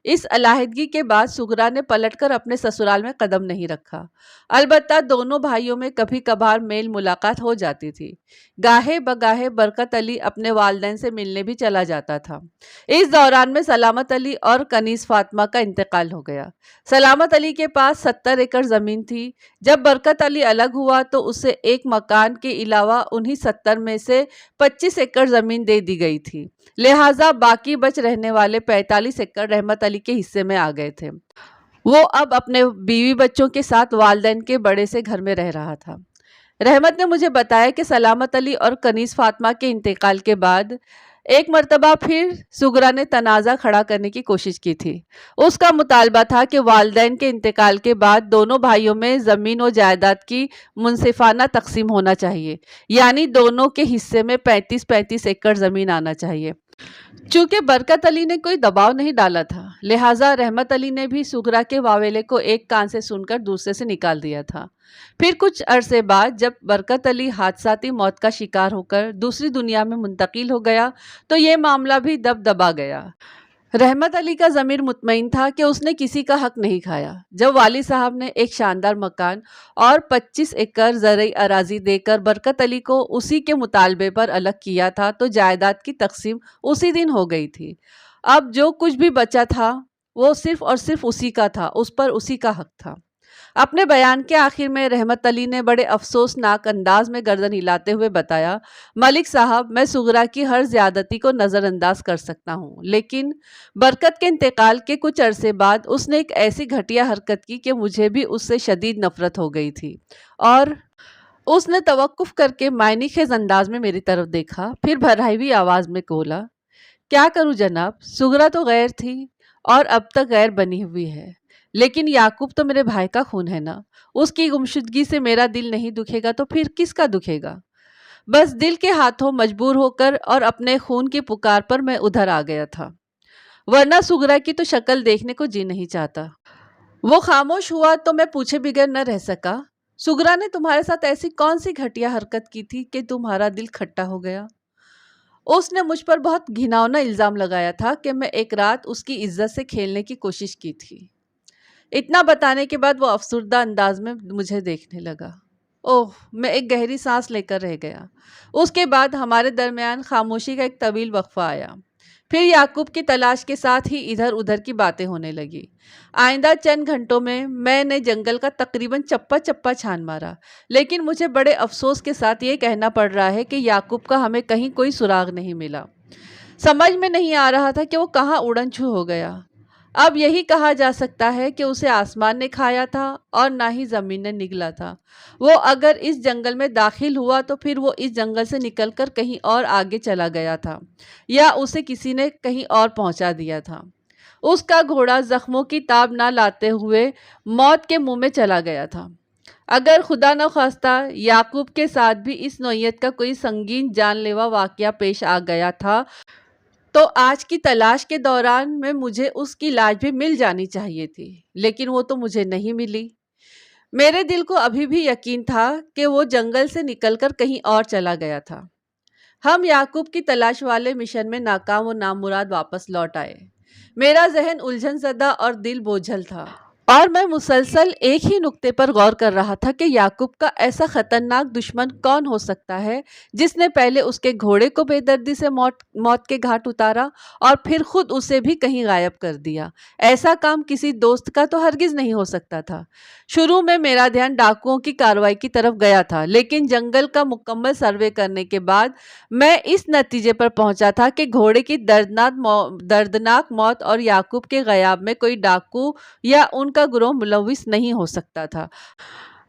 اس علیحدگی کے بعد سغرا نے پلٹ کر اپنے سسرال میں قدم نہیں رکھا۔ البتہ دونوں بھائیوں میں کبھی کبھار میل ملاقات ہو جاتی تھی۔ گاہے بگاہے برکت علی اپنے والدین سے ملنے بھی چلا جاتا تھا۔ اس دوران میں سلامت علی اور کنیز فاطمہ کا انتقال ہو گیا۔ سلامت علی کے پاس 70 ایکڑ زمین تھی۔ جب برکت علی الگ ہوا تو اسے ایک مکان کے علاوہ انہی 70 میں سے 25 ایکڑ زمین دے دی گئی تھی، لہٰذا باقی بچ رہنے والے 45 ایکڑ رحمت علی کے حصے میں آ گئے تھے۔ وہ اب اپنے بیوی بچوں کے ساتھ والدین کے بڑے سے گھر میں رہ رہا تھا۔ رحمت نے مجھے بتایا کہ سلامت علی اور کنیز فاطمہ کے انتقال کے بعد ایک مرتبہ پھر سغرا نے تنازع کھڑا کرنے کی کوشش کی تھی۔ اس کا مطالبہ تھا کہ والدین کے انتقال کے بعد دونوں بھائیوں میں زمین و جائیداد کی منصفانہ تقسیم ہونا چاہیے، یعنی دونوں کے حصے میں 35-35 ایکڑ زمین آنا چاہیے۔ چونکہ برکت علی نے کوئی دباؤ نہیں ڈالا تھا، لہٰذا رحمت علی نے بھی سغرا کے واویلے کو ایک کان سے سن کر دوسرے سے نکال دیا تھا۔ پھر کچھ عرصے بعد جب برکت علی حادثاتی موت کا شکار ہو کر دوسری دنیا میں منتقل ہو گیا تو یہ معاملہ بھی دبا گیا۔ رحمت علی کا ضمیر مطمئن تھا کہ اس نے کسی کا حق نہیں کھایا۔ جب والد صاحب نے ایک شاندار مکان اور 25 ایکڑ زرعی اراضی دے کر برکت علی کو اسی کے مطالبے پر الگ کیا تھا تو جائیداد کی تقسیم اسی دن ہو گئی تھی۔ اب جو کچھ بھی بچا تھا وہ صرف اور صرف اسی کا تھا، اس پر اسی کا حق تھا۔ اپنے بیان کے آخر میں رحمت علی نے بڑے افسوسناک انداز میں گردن ہلاتے ہوئے بتایا، ملک صاحب، میں سغرا کی ہر زیادتی کو نظر انداز کر سکتا ہوں، لیکن برکت کے انتقال کے کچھ عرصے بعد اس نے ایک ایسی گھٹیا حرکت کی کہ مجھے بھی اس سے شدید نفرت ہو گئی تھی۔ اور اس نے توقف کر کے معنی خیز انداز میں میری طرف دیکھا، پھر بھرائی ہوئی آواز میں بولا، کیا کروں جناب، سغرا تو غیر تھی اور اب تک غیر بنی ہوئی ہے، لیکن یعقوب تو میرے بھائی کا خون ہے نا، اس کی گمشدگی سے میرا دل نہیں دکھے گا تو پھر کس کا دکھے گا؟ بس دل کے ہاتھوں مجبور ہو کر اور اپنے خون کی پکار پر میں ادھر آ گیا تھا، ورنہ سغرا کی تو شکل دیکھنے کو جی نہیں چاہتا۔ وہ خاموش ہوا تو میں پوچھے بغیر نہ رہ سکا، سغرا نے تمہارے ساتھ ایسی کون سی گھٹیا حرکت کی تھی کہ تمہارا دل کھٹا ہو گیا؟ اس نے مجھ پر بہت گھناؤنا الزام لگایا تھا کہ میں ایک رات اس کی عزت سے کھیلنے کی کوشش کی تھی۔ اتنا بتانے کے بعد وہ افسردہ انداز میں مجھے دیکھنے لگا۔ اوہ، میں ایک گہری سانس لے کر رہ گیا۔ اس کے بعد ہمارے درمیان خاموشی کا ایک طویل وقفہ آیا۔ پھر یعقوب کی تلاش کے ساتھ ہی ادھر ادھر کی باتیں ہونے لگی۔ آئندہ چند گھنٹوں میں نے جنگل کا تقریباً چپا چپا چھان مارا، لیکن مجھے بڑے افسوس کے ساتھ یہ کہنا پڑ رہا ہے کہ یعقوب کا ہمیں کہیں کوئی سراغ نہیں ملا۔ سمجھ میں نہیں آ رہا تھا کہ وہ کہاں اڑن چھو ہو گیا۔ اب یہی کہا جا سکتا ہے کہ اسے آسمان نے کھایا تھا اور نہ ہی زمین نے نگلا تھا۔ وہ اگر اس جنگل میں داخل ہوا تو پھر وہ اس جنگل سے نکل کر کہیں اور آگے چلا گیا تھا، یا اسے کسی نے کہیں اور پہنچا دیا تھا۔ اس کا گھوڑا زخموں کی تاب نہ لاتے ہوئے موت کے منہ میں چلا گیا تھا۔ اگر خدا نخواستہ یعقوب کے ساتھ بھی اس نوعیت کا کوئی سنگین جان لیوا واقعہ پیش آ گیا تھا تو آج کی تلاش کے دوران میں مجھے اس کی لاش بھی مل جانی چاہیے تھی، لیکن وہ تو مجھے نہیں ملی۔ میرے دل کو ابھی بھی یقین تھا کہ وہ جنگل سے نکل کر کہیں اور چلا گیا تھا۔ ہم یعقوب کی تلاش والے مشن میں ناکام و نامراد واپس لوٹ آئے۔ میرا ذہن الجھن زدہ اور دل بوجھل تھا، اور میں مسلسل ایک ہی نقطے پر غور کر رہا تھا کہ یعقوب کا ایسا خطرناک دشمن کون ہو سکتا ہے جس نے پہلے اس کے گھوڑے کو بے دردی سے موت کے گھاٹ اتارا اور پھر خود اسے بھی کہیں غائب کر دیا۔ ایسا کام کسی دوست کا تو ہرگز نہیں ہو سکتا تھا۔ شروع میں میرا دھیان ڈاکوؤں کی کارروائی کی طرف گیا تھا، لیکن جنگل کا مکمل سروے کرنے کے بعد میں اس نتیجے پر پہنچا تھا کہ گھوڑے کی دردناک موت اور یعقوب کے غیاب میں کوئی ڈاکو یا ان کا گروہ ملوث نہیں ہو سکتا تھا۔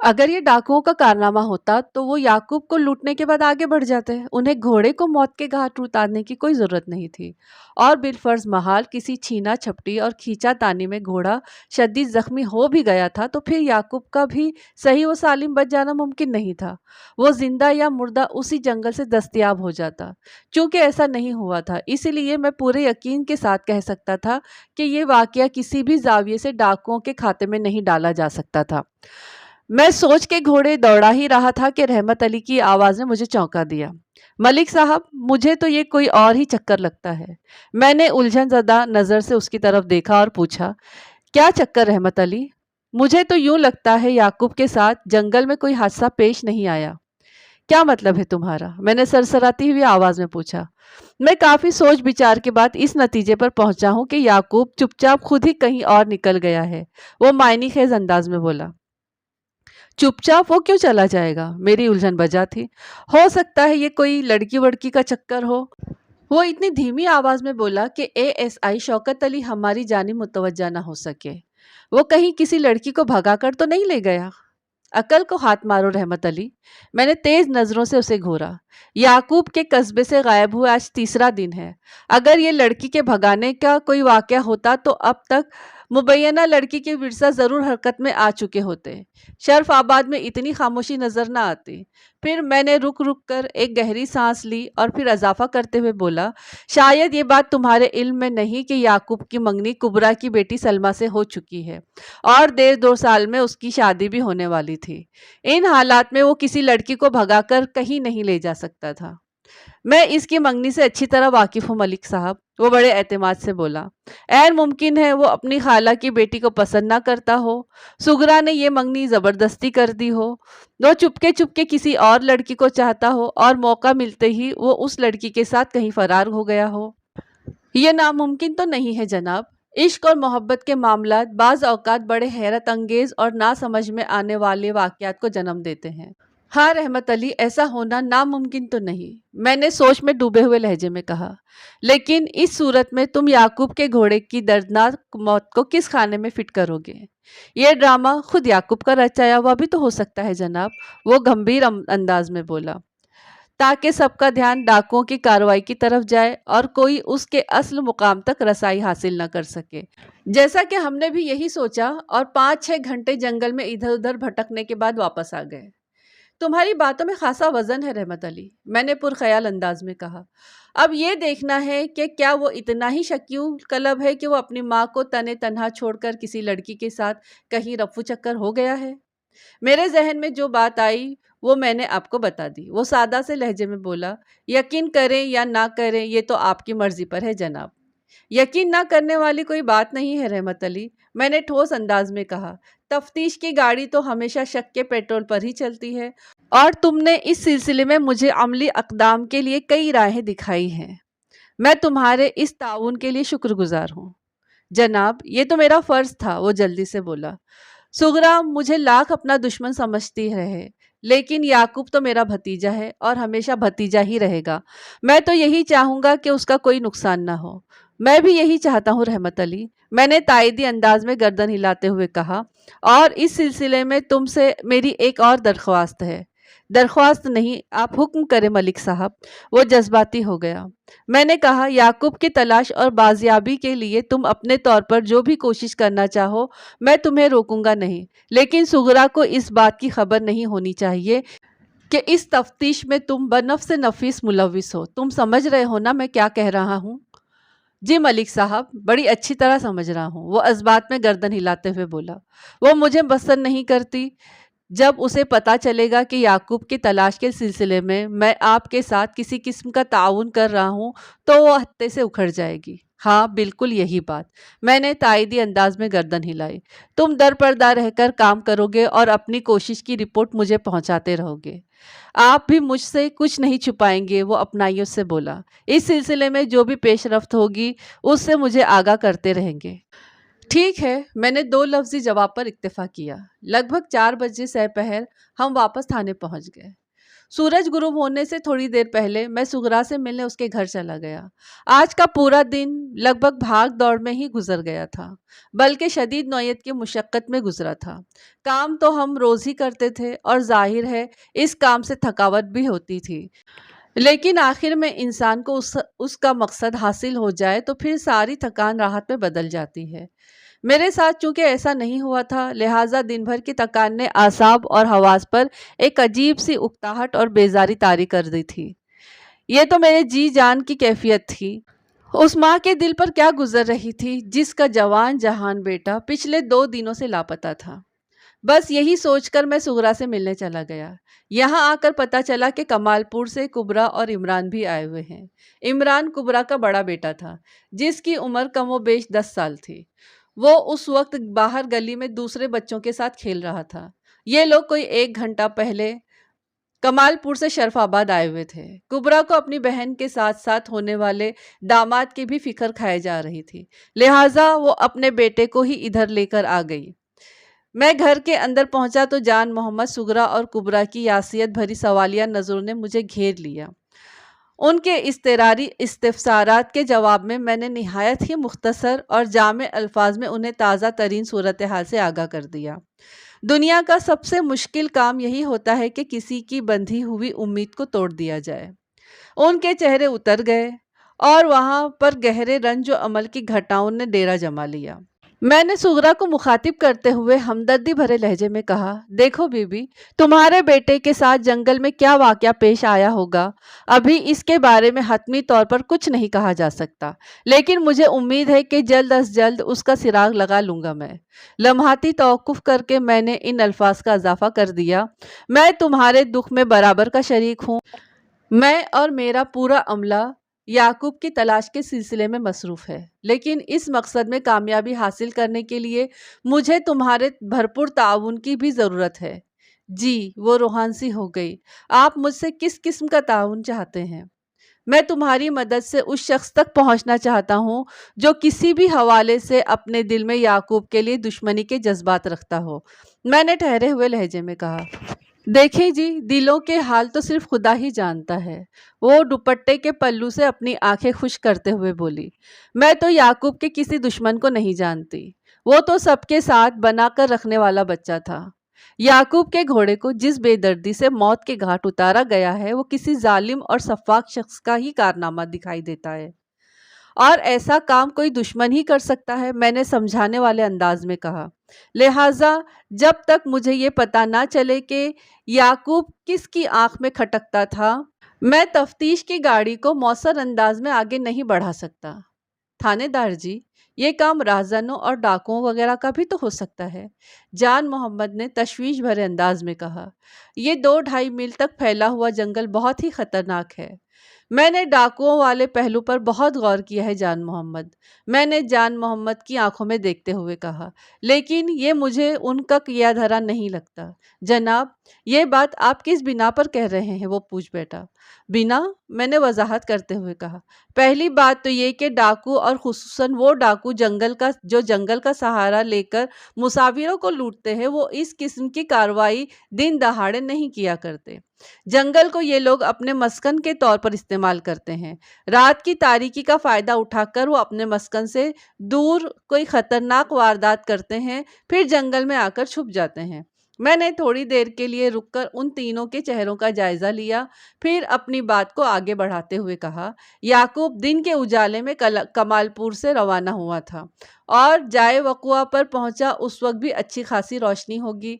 اگر یہ ڈاکوؤں کا کارنامہ ہوتا تو وہ یعقوب کو لوٹنے کے بعد آگے بڑھ جاتے، انہیں گھوڑے کو موت کے گھاٹ اتارنے کی کوئی ضرورت نہیں تھی، اور بالفرض محال کسی چھینا چھپٹی اور کھینچا تانی میں گھوڑا شدید زخمی ہو بھی گیا تھا تو پھر یعقوب کا بھی صحیح و سالم بچ جانا ممکن نہیں تھا۔ وہ زندہ یا مردہ اسی جنگل سے دستیاب ہو جاتا۔ چونکہ ایسا نہیں ہوا تھا، اس لیے میں پورے یقین کے ساتھ کہہ سکتا تھا کہ یہ واقعہ کسی بھی زاویے سے ڈاکوؤں کے کھاتے میں نہیں ڈالا جا سکتا تھا۔ میں سوچ کے گھوڑے دوڑا ہی رہا تھا کہ رحمت علی کی آواز نے مجھے چونکا دیا۔ ملک صاحب، مجھے تو یہ کوئی اور ہی چکر لگتا ہے۔ میں نے الجھن زدہ نظر سے اس کی طرف دیکھا اور پوچھا، کیا چکر رحمت علی؟ مجھے تو یوں لگتا ہے یعقوب کے ساتھ جنگل میں کوئی حادثہ پیش نہیں آیا۔ کیا مطلب ہے تمہارا؟ میں نے سرسراتی ہوئی آواز میں پوچھا۔ میں کافی سوچ بچار کے بعد اس نتیجے پر پہنچا ہوں کہ یعقوب چپ چاپ خود ہی کہیں اور نکل گیا ہے، وہ معنی خیز انداز میں بولا۔ چپ چاپ وہ کیوں چلا جائے گا؟ میری الجھن بجا تھی۔ ہو سکتا ہے یہ کوئی لڑکی وڑکی کا چکر ہو۔ وہ اتنی دھیمی آواز میں بولا کہ ASI شوکت علی ہماری جانب متوجہ نہ ہو سکے۔ وہ کہیں کسی لڑکی کو بھگا کر تو نہیں لے گیا؟ عقل کو ہاتھ مارو رحمت علی۔ میں نے تیز نظروں سے اسے گھورا۔ یعقوب کے قصبے سے غائب ہوئے آج تیسرا دن ہے۔ اگر یہ لڑکی کے بھگانے کا کوئی واقعہ ہوتا تو اب تک مبینہ لڑکی کے ورثہ ضرور حرکت میں آ چکے ہوتے۔ شرف آباد میں اتنی خاموشی نظر نہ آتی۔ پھر میں نے رک کر ایک گہری سانس لی اور پھر اضافہ کرتے ہوئے بولا، شاید یہ بات تمہارے علم میں نہیں کہ یعقوب کی منگنی کبرا کی بیٹی سلمہ سے ہو چکی ہے، اور 1.5-2 سال میں اس کی شادی بھی ہونے والی تھی۔ ان حالات میں وہ کسی لڑکی کو بھگا کر کہیں نہیں لے جا سکتا تھا۔ میں اس کی منگنی سے اچھی طرح واقف ہوں ملک صاحب، وہ بڑے اعتماد سے بولا۔ عین ممکن ہے وہ اپنی خالہ کی بیٹی کو پسند نہ کرتا ہو، سغرا نے یہ منگنی زبردستی کر دی ہو، وہ چپکے کسی اور لڑکی کو چاہتا ہو اور موقع ملتے ہی وہ اس لڑکی کے ساتھ کہیں فرار ہو گیا ہو۔ یہ ناممکن تو نہیں ہے جناب۔ عشق اور محبت کے معاملات بعض اوقات بڑے حیرت انگیز اور نہ سمجھ میں آنے والے واقعات کو جنم دیتے ہیں۔ ہاں رحمت علی، ایسا ہونا ناممکن تو نہیں، میں نے سوچ میں ڈوبے ہوئے لہجے میں کہا، لیکن اس صورت میں تم یعقوب کے گھوڑے کی دردناک موت کو کس خانے میں فٹ کرو گے؟ یہ ڈرامہ خود یعقوب کا رچایا ہوا بھی تو ہو سکتا ہے جناب، وہ گمبھیر انداز میں بولا، تاکہ سب کا دھیان ڈاکوؤں کی کارروائی کی طرف جائے اور کوئی اس کے اصل مقام تک رسائی حاصل نہ کر سکے، جیسا کہ ہم نے بھی یہی سوچا اور 5-6 گھنٹے جنگل میں ادھر ادھر بھٹکنے کے بعد واپس آ گئے۔ تمہاری باتوں میں خاصا وزن ہے رحمت علی، میں نے پرخیال انداز میں کہا۔ اب یہ دیکھنا ہے کہ کیا وہ اتنا ہی شکیو قلب ہے کہ وہ اپنی ماں کو تنے تنہا چھوڑ کر کسی لڑکی کے ساتھ کہیں رفو چکر ہو گیا ہے۔ میرے ذہن میں جو بات آئی وہ میں نے آپ کو بتا دی۔ وہ سادہ سے لہجے میں بولا، یقین کریں یا نہ کریں یہ تو آپ کی مرضی پر ہے جناب۔ یقین نہ کرنے والی کوئی بات نہیں ہے رحمت علی، میں نے ٹھوس انداز میں کہا۔ تفتیش کی گاڑی تو ہمیشہ شک کے پیٹرول پر ہی چلتی ہے، اور تم نے اس سلسلے میں مجھے عملی اقدام کے لیے کئی راہیں دکھائی ہیں۔ میں تمہارے اس تعاون کے لیے شکر گزار ہوں جناب، یہ تو میرا فرض تھا، وہ جلدی سے بولا۔ سغرا مجھے لاکھ اپنا دشمن سمجھتی رہے، لیکن یعقوب تو میرا بھتیجا ہے اور ہمیشہ بھتیجا ہی رہے گا۔ میں تو یہی چاہوں گا کہ اس کا کوئی نقصان نہ ہو۔ میں بھی یہی چاہتا ہوں رحمت علی، میں نے تائیدی انداز میں گردن ہلاتے ہوئے کہا، اور اس سلسلے میں تم سے میری ایک اور درخواست ہے۔ درخواست نہیں، آپ حکم کریں ملک صاحب، وہ جذباتی ہو گیا۔ میں نے کہا، یعقوب کی تلاش اور بازیابی کے لیے تم اپنے طور پر جو بھی کوشش کرنا چاہو میں تمہیں روکوں گا نہیں، لیکن سغرا کو اس بات کی خبر نہیں ہونی چاہیے کہ اس تفتیش میں تم بنفس نفیس ملوث ہو۔ تم سمجھ رہے ہو نا میں کیا کہہ رہا ہوں؟ جی ملک صاحب، بڑی اچھی طرح سمجھ رہا ہوں، وہ اس بات میں گردن ہلاتے ہوئے بولا۔ وہ مجھے پسند نہیں کرتی۔ جب اسے پتا چلے گا کہ یعقوب کی تلاش کے سلسلے میں آپ کے ساتھ کسی قسم کا تعاون کر رہا ہوں تو وہ ہتے سے اکھڑ جائے گی۔ ہاں بالکل یہی بات۔ میں نے تائیدی انداز میں گردن ہلائی۔ تم در پردہ رہ کر کام کرو گے اور اپنی کوشش کی رپورٹ مجھے پہنچاتے رہو گے۔ آپ بھی مجھ سے کچھ نہیں چھپائیں گے، وہ اپنائیوں سے بولا۔ اس سلسلے میں جو بھی پیش رفت ہوگی اس سے مجھے آگاہ کرتے رہیں گے۔ ٹھیک ہے، میں نے دو لفظی جواب پر اکتفا کیا۔ لگ بھگ 4 بجے سہ پہر ہم واپس تھانے پہنچ گئے۔ سورج غروب ہونے سے تھوڑی دیر پہلے میں سغرا سے ملنے اس کے گھر چلا گیا۔ آج کا پورا دن لگ بھگ بھاگ دوڑ میں ہی گزر گیا تھا، بلکہ شدید نوعیت کی مشقت میں گزرا تھا۔ کام تو ہم روز ہی کرتے تھے اور ظاہر ہے اس کام سے تھکاوٹ بھی ہوتی تھی، لیکن آخر میں انسان کو اس کا مقصد حاصل ہو جائے تو پھر ساری تھکان راحت میں بدل جاتی ہے۔ میرے ساتھ چونکہ ایسا نہیں ہوا تھا، لہٰذا دن بھر کی تکان نے اعصاب اور حواس پر ایک عجیب سی اکتاہٹ اور بیزاری طاری کر دی تھی۔ یہ تو میرے جی جان کی کیفیت تھی۔ اس ماں کے دل پر کیا گزر رہی تھی جس کا جوان جہان بیٹا پچھلے 2 دنوں سے لاپتہ تھا۔ بس یہی سوچ کر میں سغرا سے ملنے چلا گیا۔ یہاں آ کر پتہ چلا کہ کمال پور سے کبرا اور عمران بھی آئے ہوئے ہیں۔ عمران کبرا کا بڑا بیٹا تھا، جس کی عمر کم و بیش 10 سال تھی۔ وہ اس وقت باہر گلی میں دوسرے بچوں کے ساتھ کھیل رہا تھا۔ یہ لوگ کوئی 1 گھنٹہ پہلے کمال پور سے شرف آباد آئے ہوئے تھے۔ کبرا کو اپنی بہن کے ساتھ ساتھ ہونے والے داماد کی بھی فکر کھائے جا رہی تھی، لہٰذا وہ اپنے بیٹے کو ہی ادھر لے کر آ گئی۔ میں گھر کے اندر پہنچا تو جان محمد، سغرا اور کبرا کی یاسیت بھری سوالیہ نظروں نے مجھے گھیر لیا۔ ان کے اضطراری استفسارات کے جواب میں نے نہایت ہی مختصر اور جامع الفاظ میں انہیں تازہ ترین صورتحال سے آگاہ کر دیا۔ دنیا کا سب سے مشکل کام یہی ہوتا ہے کہ کسی کی بندھی ہوئی امید کو توڑ دیا جائے۔ ان کے چہرے اتر گئے اور وہاں پر گہرے رنج و عمل کی گھٹاؤں نے ڈیرا جما لیا۔ میں نے سغرا کو مخاطب کرتے ہوئے ہمدردی بھرے لہجے میں کہا، دیکھو بی بی، تمہارے بیٹے کے ساتھ جنگل میں کیا واقعہ پیش آیا ہوگا ابھی اس کے بارے میں حتمی طور پر کچھ نہیں کہا جا سکتا، لیکن مجھے امید ہے کہ جلد از جلد اس کا سراغ لگا لوں گا میں۔ لمحاتی توقف کر کے میں نے ان الفاظ کا اضافہ کر دیا، میں تمہارے دکھ میں برابر کا شریک ہوں۔ میں اور میرا پورا عملہ یعقوب کی تلاش کے سلسلے میں مصروف ہے، لیکن اس مقصد میں کامیابی حاصل کرنے کے لیے مجھے تمہارے بھرپور تعاون کی بھی ضرورت ہے۔ جی، وہ روحان سی ہو گئی، آپ مجھ سے کس قسم کا تعاون چاہتے ہیں؟ میں تمہاری مدد سے اس شخص تک پہنچنا چاہتا ہوں جو کسی بھی حوالے سے اپنے دل میں یعقوب کے لیے دشمنی کے جذبات رکھتا ہو، میں نے ٹھہرے ہوئے لہجے میں کہا۔ دیکھیں جی، دلوں کے حال تو صرف خدا ہی جانتا ہے، وہ دوپٹے کے پلو سے اپنی آنکھیں خشک کرتے ہوئے بولی۔ میں تو یعقوب کے کسی دشمن کو نہیں جانتی، وہ تو سب کے ساتھ بنا کر رکھنے والا بچہ تھا۔ یعقوب کے گھوڑے کو جس بے دردی سے موت کے گھاٹ اتارا گیا ہے وہ کسی ظالم اور سفاک شخص کا ہی کارنامہ دکھائی دیتا ہے، اور ایسا کام کوئی دشمن ہی کر سکتا ہے، میں نے سمجھانے والے انداز میں کہا۔ لہٰذا جب تک مجھے یہ پتہ نہ چلے کہ یعقوب کس کی آنکھ میں کھٹکتا تھا، میں تفتیش کی گاڑی کو مؤثر انداز میں آگے نہیں بڑھا سکتا۔ تھانے دار جی، یہ کام راہزنوں اور ڈاکوؤں وغیرہ کا بھی تو ہو سکتا ہے، جان محمد نے تشویش بھرے انداز میں کہا۔ یہ 2-2.5 میل تک پھیلا ہوا جنگل بہت ہی خطرناک ہے۔ میں نے ڈاکوؤں والے پہلو پر بہت غور کیا ہے جان محمد، میں نے جان محمد کی آنکھوں میں دیکھتے ہوئے کہا، لیکن یہ مجھے ان کا کیا دھرا نہیں لگتا۔ جناب، یہ بات آپ کس بنا پر کہہ رہے ہیں؟ وہ پوچھ بیٹھا۔ بنا؟ میں نے وضاحت کرتے ہوئے کہا، پہلی بات تو یہ کہ ڈاکو اور خصوصاً وہ ڈاکو جو جنگل کا سہارا لے کر مسافروں کو لوٹتے ہیں، وہ اس قسم کی کارروائی دن دہاڑے نہیں کیا کرتے۔ جنگل کو یہ لوگ اپنے مسکن کے طور پر استعمال کرتے ہیں۔ رات کی تاریکی کا فائدہ اٹھا کر وہ اپنے مسکن سے دور کوئی خطرناک واردات کرتے ہیں، پھر جنگل میں آ کر چھپ جاتے ہیں۔ میں نے تھوڑی دیر کے لیے رک کر ان تینوں کے چہروں کا جائزہ لیا، پھر اپنی بات کو آگے بڑھاتے ہوئے کہا، یعقوب دن کے اجالے میں کمال پور سے روانہ ہوا تھا اور جائے وقوع پر پہنچا اس وقت بھی اچھی خاصی روشنی ہوگی،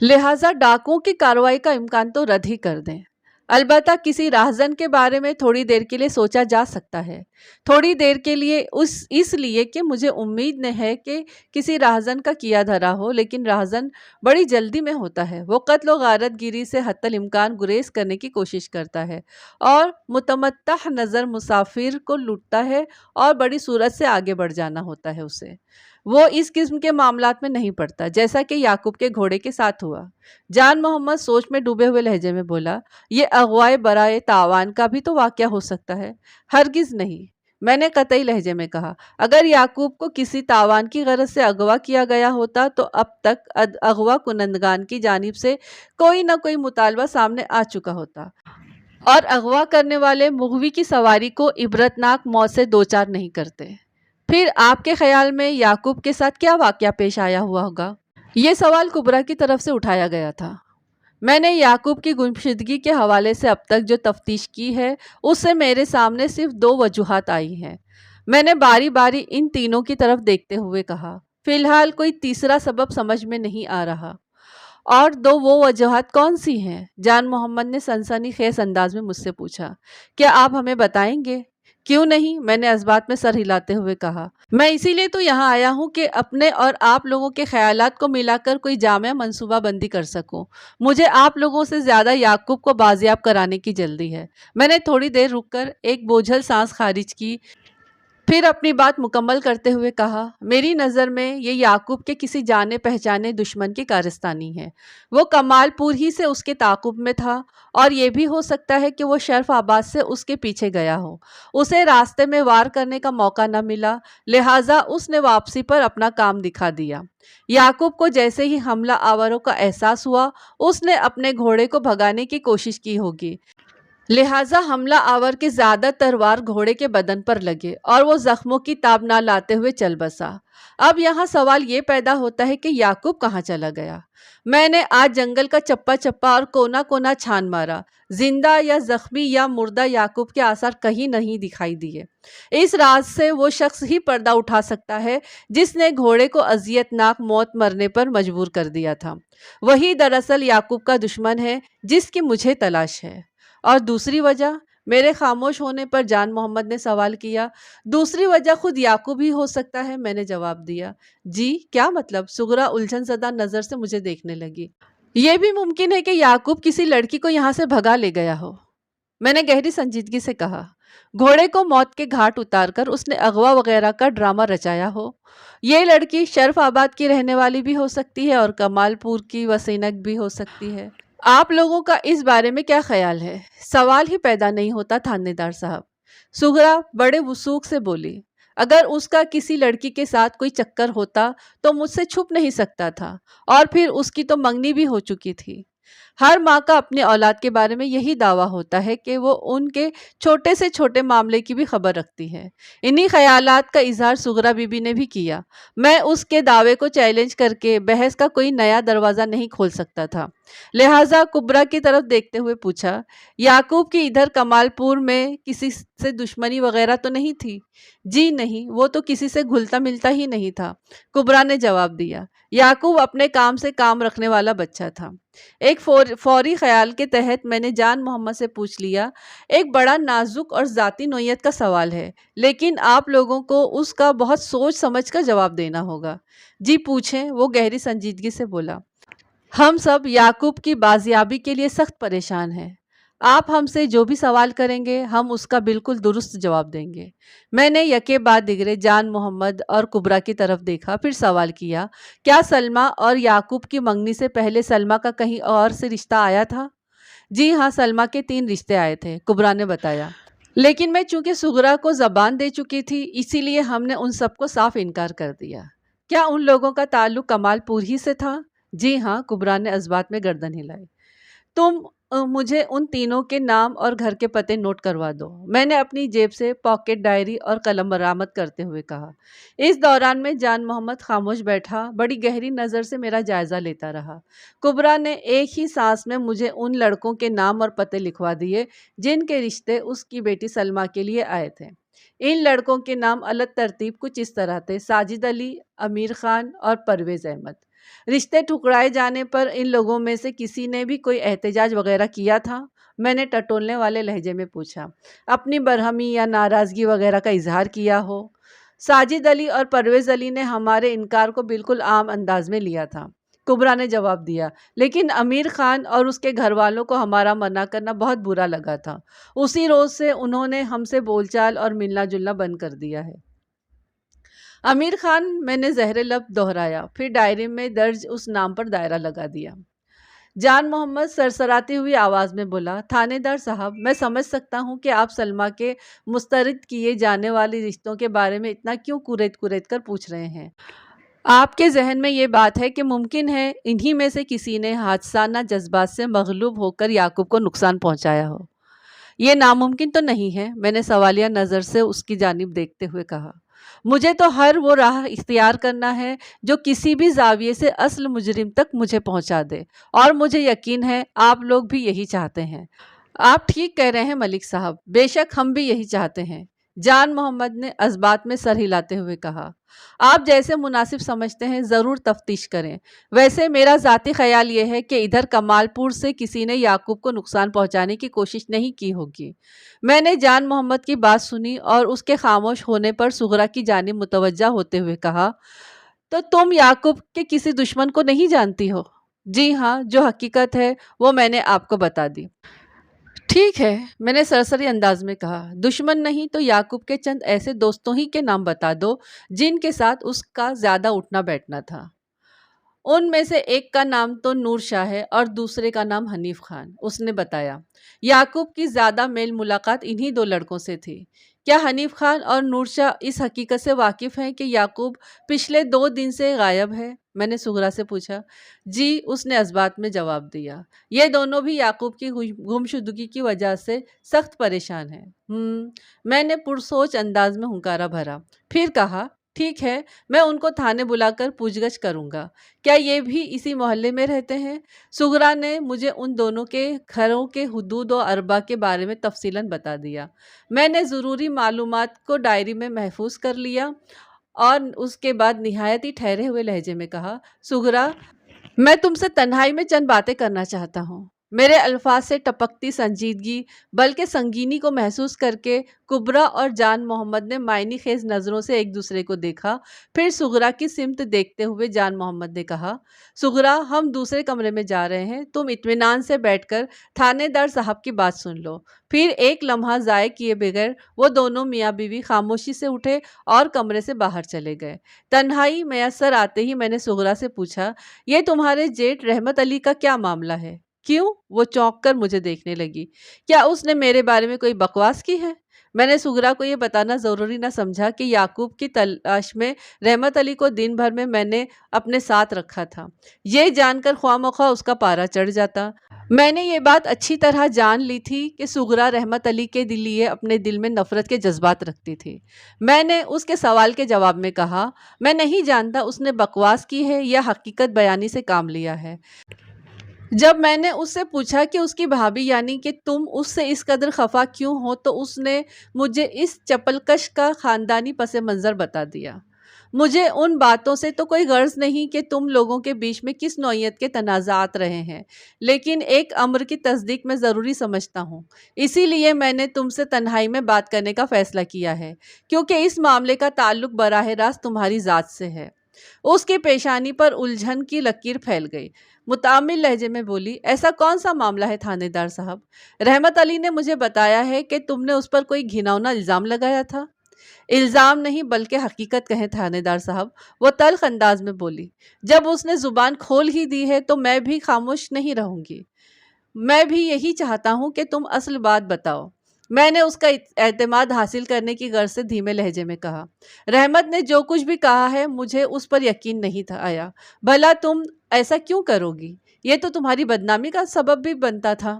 لہٰذا ڈاکوؤں کی کارروائی کا امکان تو رد ہی کر دیں۔ البتہ کسی راہزن کے بارے میں تھوڑی دیر کے لیے سوچا جا سکتا ہے، تھوڑی دیر کے لیے اس لیے کہ مجھے امید نہیں ہے کہ کسی راہزن کا کیا دھرا ہو، لیکن راہزن بڑی جلدی میں ہوتا ہے، وہ قتل و غارت گیری سے حتی الامکان گریز کرنے کی کوشش کرتا ہے اور متمتع نظر مسافر کو لوٹتا ہے اور بڑی صورت سے آگے بڑھ جانا ہوتا ہے اسے۔ وہ اس قسم کے معاملات میں نہیں پڑتا، جیسا کہ یعقوب کے گھوڑے کے ساتھ ہوا۔ جان محمد سوچ میں ڈوبے ہوئے لہجے میں بولا، یہ اغوائے برائے تاوان کا بھی تو واقعہ ہو سکتا ہے۔ ہرگز نہیں، میں نے قطعی لہجے میں کہا۔ اگر یعقوب کو کسی تاوان کی غرض سے اغوا کیا گیا ہوتا تو اب تک اغوا کنندگان کی جانب سے کوئی نہ کوئی مطالبہ سامنے آ چکا ہوتا اور اغوا کرنے والے مغوی کی سواری کو عبرتناک موت سے دوچار نہیں کرتے۔ پھر آپ کے خیال میں یعقوب کے ساتھ کیا واقعہ پیش آیا ہوا ہوگا؟ یہ سوال کبرا کی طرف سے اٹھایا گیا تھا۔ میں نے یعقوب کی گمشدگی کے حوالے سے اب تک جو تفتیش کی ہے اس سے میرے سامنے صرف 2 وجوہات آئی ہیں۔ میں نے باری باری ان تینوں کی طرف دیکھتے ہوئے کہا، فی الحال کوئی تیسرا سبب سمجھ میں نہیں آ رہا۔ اور 2 وہ وجوہات کون سی ہیں؟ جان محمد نے سنسنی خیز انداز میں مجھ سے پوچھا۔ کیا آپ ہمیں بتائیں گے؟ کیوں نہیں، میں نے اس بات میں سر ہلاتے ہوئے کہا۔ میں اسی لیے تو یہاں آیا ہوں کہ اپنے اور آپ لوگوں کے خیالات کو ملا کر کوئی جامع منصوبہ بندی کر سکوں۔ مجھے آپ لوگوں سے زیادہ یعقوب کو بازیاب کرانے کی جلدی ہے۔ میں نے تھوڑی دیر رک کر ایک بوجھل سانس خارج کی، پھر اپنی بات مکمل کرتے ہوئے کہا، میری نظر میں یہ یعقوب کے کسی جانے پہچانے دشمن کی کارستانی ہے۔ وہ کمال پور ہی سے اس کے تعاقب میں تھا اور یہ بھی ہو سکتا ہے کہ وہ شرف آباد سے اس کے پیچھے گیا ہو، اسے راستے میں وار کرنے کا موقع نہ ملا، لہٰذا اس نے واپسی پر اپنا کام دکھا دیا۔ یعقوب کو جیسے ہی حملہ آوروں کا احساس ہوا اس نے اپنے گھوڑے کو بھگانے کی کوشش کی ہوگی، لہٰذا حملہ آور کے زیادہ تر وار گھوڑے کے بدن پر لگے اور وہ زخموں کی تاب نہ لاتے ہوئے چل بسا۔ اب یہاں سوال یہ پیدا ہوتا ہے کہ یعقوب کہاں چلا گیا؟ میں نے آج جنگل کا چپا چپا اور کونا کونا چھان مارا، زندہ یا زخمی یا مردہ یعقوب کے آثار کہیں نہیں دکھائی دیے۔ اس راز سے وہ شخص ہی پردہ اٹھا سکتا ہے جس نے گھوڑے کو اذیت ناک موت مرنے پر مجبور کر دیا تھا۔ وہی دراصل یعقوب کا دشمن ہے جس کی مجھے تلاش ہے۔ اور دوسری وجہ؟ میرے خاموش ہونے پر جان محمد نے سوال کیا۔ دوسری وجہ خود یعقوب ہی ہو سکتا ہے، میں نے جواب دیا۔ جی کیا مطلب؟ صغرا الجھن زدہ نظر سے مجھے دیکھنے لگی۔ یہ بھی ممکن ہے کہ یعقوب کسی لڑکی کو یہاں سے بھگا لے گیا ہو، میں نے گہری سنجیدگی سے کہا۔ گھوڑے کو موت کے گھاٹ اتار کر اس نے اغوا وغیرہ کا ڈرامہ رچایا ہو۔ یہ لڑکی شرف آباد کی رہنے والی بھی ہو سکتی ہے اور کمال پور کی وسینک بھی ہو سکتی ہے۔ آپ لوگوں کا اس بارے میں کیا خیال ہے؟ سوال ہی پیدا نہیں ہوتا تھانے دار صاحب۔ صغرا بڑے وثوق سے بولی، اگر اس کا کسی لڑکی کے ساتھ کوئی چکر ہوتا تو مجھ سے چھپ نہیں سکتا تھا، اور پھر اس کی تو منگنی بھی ہو چکی تھی۔ ہر ماں کا اپنے اولاد کے بارے میں یہی دعویٰ ہوتا ہے کہ وہ ان کے چھوٹے سے چھوٹے معاملے کی بھی خبر رکھتی ہے۔ انہی خیالات کا اظہار صغرا بی بی نے بھی کیا۔ میں اس کے دعوے کو چیلنج کر کے بحث کا کوئی نیا دروازہ نہیں کھول سکتا تھا، لہٰذا کبرا کی طرف دیکھتے ہوئے پوچھا، یعقوب کی ادھر کمال پور میں کسی سے دشمنی وغیرہ تو نہیں تھی؟ جی نہیں، وہ تو کسی سے گھلتا ملتا ہی نہیں تھا، کبرا نے جواب دیا۔ یعقوب اپنے کام سے کام رکھنے والا بچہ تھا۔ ایک فوری خیال کے تحت میں نے جان محمد سے پوچھ لیا، ایک بڑا نازک اور ذاتی نوعیت کا سوال ہے، لیکن آپ لوگوں کو اس کا بہت سوچ سمجھ کر جواب دینا ہوگا۔ جی پوچھیں، وہ گہری سنجیدگی سے بولا۔ ہم سب یعقوب کی بازیابی کے لیے سخت پریشان ہیں۔ آپ ہم سے جو بھی سوال کریں گے ہم اس کا بالکل درست جواب دیں گے۔ میں نے یکے بعد دیگرے جان محمد اور کبرا کی طرف دیکھا، پھر سوال کیا، کیا سلمیٰ اور یعقوب کی منگنی سے پہلے سلمیٰ کا کہیں اور سے رشتہ آیا تھا؟ جی ہاں، سلمیٰ کے 3 رشتے آئے تھے، کبرا نے بتایا، لیکن میں چونکہ صغرا کو زبان دے چکی تھی اسی لیے ہم نے ان سب کو صاف انکار کر دیا۔ کیا ان لوگوں کا تعلق کمال پور ہی سے تھا؟ جی ہاں، کبرا نے اس بات میں گردن ہلائی۔ تم مجھے ان تینوں کے نام اور گھر کے پتے نوٹ کروا دو، میں نے اپنی جیب سے پاکٹ ڈائری اور قلم برآمد کرتے ہوئے کہا۔ اس دوران میں جان محمد خاموش بیٹھا بڑی گہری نظر سے میرا جائزہ لیتا رہا۔ کبرا نے ایک ہی سانس میں مجھے ان لڑکوں کے نام اور پتے لکھوا دیے جن کے رشتے اس کی بیٹی سلمیٰ کے لیے آئے تھے۔ ان لڑکوں کے نام الگ ترتیب کچھ اس طرح تھے، ساجد علی، امیر خان اور پرویز احمد۔ رشتے ٹھکرائے جانے پر ان لوگوں میں سے کسی نے بھی کوئی احتجاج وغیرہ کیا تھا؟ میں نے ٹٹولنے والے لہجے میں پوچھا۔ اپنی برہمی یا ناراضگی وغیرہ کا اظہار کیا ہو؟ ساجد علی اور پرویز علی نے ہمارے انکار کو بالکل عام انداز میں لیا تھا، کبرا نے جواب دیا، لیکن امیر خان اور اس کے گھر والوں کو ہمارا منع کرنا بہت برا لگا تھا۔ اسی روز سے انہوں نے ہم سے بول چال اور ملنا جلنا بند کر دیا ہے۔ امیر خان، میں نے زہر لب دہرایا، پھر ڈائری میں درج اس نام پر دائرہ لگا دیا۔ جان محمد سرسراتی ہوئی آواز میں بولا، تھانے دار صاحب، میں سمجھ سکتا ہوں کہ آپ سلمیٰ کے مسترد کیے جانے والے رشتوں کے بارے میں اتنا کیوں کریت کریت کر پوچھ رہے ہیں۔ آپ کے ذہن میں یہ بات ہے کہ ممکن ہے انہی میں سے کسی نے حادثانہ جذبات سے مغلوب ہو کر یعقوب کو نقصان پہنچایا ہو۔ یہ ناممکن تو نہیں ہے، میں نے سوالیہ نظر سے اس کی جانب دیکھتے ہوئے کہا۔ مجھے تو ہر وہ راہ اختیار کرنا ہے جو کسی بھی زاویے سے اصل مجرم تک مجھے پہنچا دے، اور مجھے یقین ہے آپ لوگ بھی یہی چاہتے ہیں۔ آپ ٹھیک کہہ رہے ہیں ملک صاحب، بے شک ہم بھی یہی چاہتے ہیں، جان محمد نے اسبات میں سر ہلاتے ہوئے کہا۔ آپ جیسے مناسب سمجھتے ہیں ضرور تفتیش کریں، ویسے میرا ذاتی خیال یہ ہے کہ ادھر کمال پور سے کسی نے یعقوب کو نقصان پہنچانے کی کوشش نہیں کی ہوگی۔ میں نے جان محمد کی بات سنی اور اس کے خاموش ہونے پر صغرا کی جانب متوجہ ہوتے ہوئے کہا، تو تم یعقوب کے کسی دشمن کو نہیں جانتی ہو؟ جی ہاں، جو حقیقت ہے وہ میں نے آپ کو بتا دی۔ ٹھیک ہے، میں نے سرسری انداز میں کہا، دشمن نہیں تو یعقوب کے چند ایسے دوستوں ہی کے نام بتا دو جن کے ساتھ اس کا زیادہ اٹھنا بیٹھنا تھا۔ ان میں سے ایک کا نام تو نور شاہ ہے اور دوسرے کا نام حنیف خان، اس نے بتایا۔ یعقوب کی زیادہ میل ملاقات انہی دو لڑکوں سے تھی۔ کیا حنیف خان اور نور شاہ اس حقیقت سے واقف ہیں کہ یعقوب پچھلے 2 دن سے غائب ہے؟ میں نے صغرا سے پوچھا۔ جی، اس نے اسبات میں جواب دیا۔ یہ دونوں بھی یعقوب کی گمشدگی کی وجہ سے سخت پریشان ہیں۔ میں نے پرسوچ انداز میں ہنکارا بھرا، پھر کہا، ٹھیک ہے، میں ان کو تھانے بلا کر پوچھ گچھ کروں گا۔ کیا یہ بھی اسی محلے میں رہتے ہیں؟ صغرا نے مجھے ان دونوں کے گھروں کے حدود و اربا کے بارے میں تفصیلاً بتا دیا۔ میں نے ضروری معلومات کو ڈائری میں محفوظ کر لیا اور اس کے بعد نہایت ہی ٹھہرے ہوئے لہجے میں کہا، صغرا، میں تم سے تنہائی میں چند باتیں کرنا چاہتا ہوں۔ میرے الفاظ سے ٹپکتی سنجیدگی بلکہ سنگینی کو محسوس کر کے کبرا اور جان محمد نے معنی خیز نظروں سے ایک دوسرے کو دیکھا، پھر صغرا کی سمت دیکھتے ہوئے جان محمد نے کہا، صغرا، ہم دوسرے کمرے میں جا رہے ہیں، تم اطمینان سے بیٹھ کر تھانے دار صاحب کی بات سن لو۔ پھر ایک لمحہ ضائع کیے بغیر وہ دونوں میاں بیوی خاموشی سے اٹھے اور کمرے سے باہر چلے گئے۔ تنہائی میسر آتے ہی میں نے صغرا سے پوچھا، یہ تمہارے جیٹ رحمت علی کا کیا معاملہ ہے؟ کیوں؟ وہ چونک کر مجھے دیکھنے لگی۔ کیا اس نے میرے بارے میں کوئی بکواس کی ہے؟ میں نے صغرا کو یہ بتانا ضروری نہ سمجھا کہ یعقوب کی تلاش میں رحمت علی کو دن بھر میں نے اپنے ساتھ رکھا تھا۔ یہ جان کر خواہ مخواہ اس کا پارا چڑھ جاتا۔ میں نے یہ بات اچھی طرح جان لی تھی کہ صغرا رحمت علی کے لیے اپنے دل میں نفرت کے جذبات رکھتی تھی۔ میں نے اس کے سوال کے جواب میں کہا، میں نہیں جانتا اس نے بکواس کی ہے یا حقیقت بیانی سے کام لیا ہے۔ جب میں نے اس سے پوچھا کہ اس کی بھابھی یعنی کہ تم اس سے اس قدر خفا کیوں ہو تو اس نے مجھے اس چپلکش کا خاندانی پس منظر بتا دیا۔ مجھے ان باتوں سے تو کوئی غرض نہیں کہ تم لوگوں کے بیچ میں کس نوعیت کے تنازعات رہے ہیں، لیکن ایک امر کی تصدیق میں ضروری سمجھتا ہوں، اسی لیے میں نے تم سے تنہائی میں بات کرنے کا فیصلہ کیا ہے، کیونکہ اس معاملے کا تعلق براہ راست تمہاری ذات سے ہے۔ اس کی پیشانی پر الجھن کی لکیر پھیل گئی، متعامل لہجے میں بولی، ایسا کون سا معاملہ ہے تھانے دار صاحب؟ رحمت علی نے مجھے بتایا ہے کہ تم نے اس پر کوئی گھناؤنا الزام لگایا تھا۔ الزام نہیں بلکہ حقیقت کہیں تھانے دار صاحب، وہ تلخ انداز میں بولی۔ جب اس نے زبان کھول ہی دی ہے تو میں بھی خاموش نہیں رہوں گی۔ میں بھی یہی چاہتا ہوں کہ تم اصل بات بتاؤ، میں نے اس کا اعتماد حاصل کرنے کی غرض سے دھیمے لہجے میں کہا۔ رحمت نے جو کچھ بھی کہا ہے مجھے اس پر یقین نہیں تھا آیا۔ بھلا تم ایسا کیوں کرو گی؟ یہ تو تمہاری بدنامی کا سبب بھی بنتا تھا۔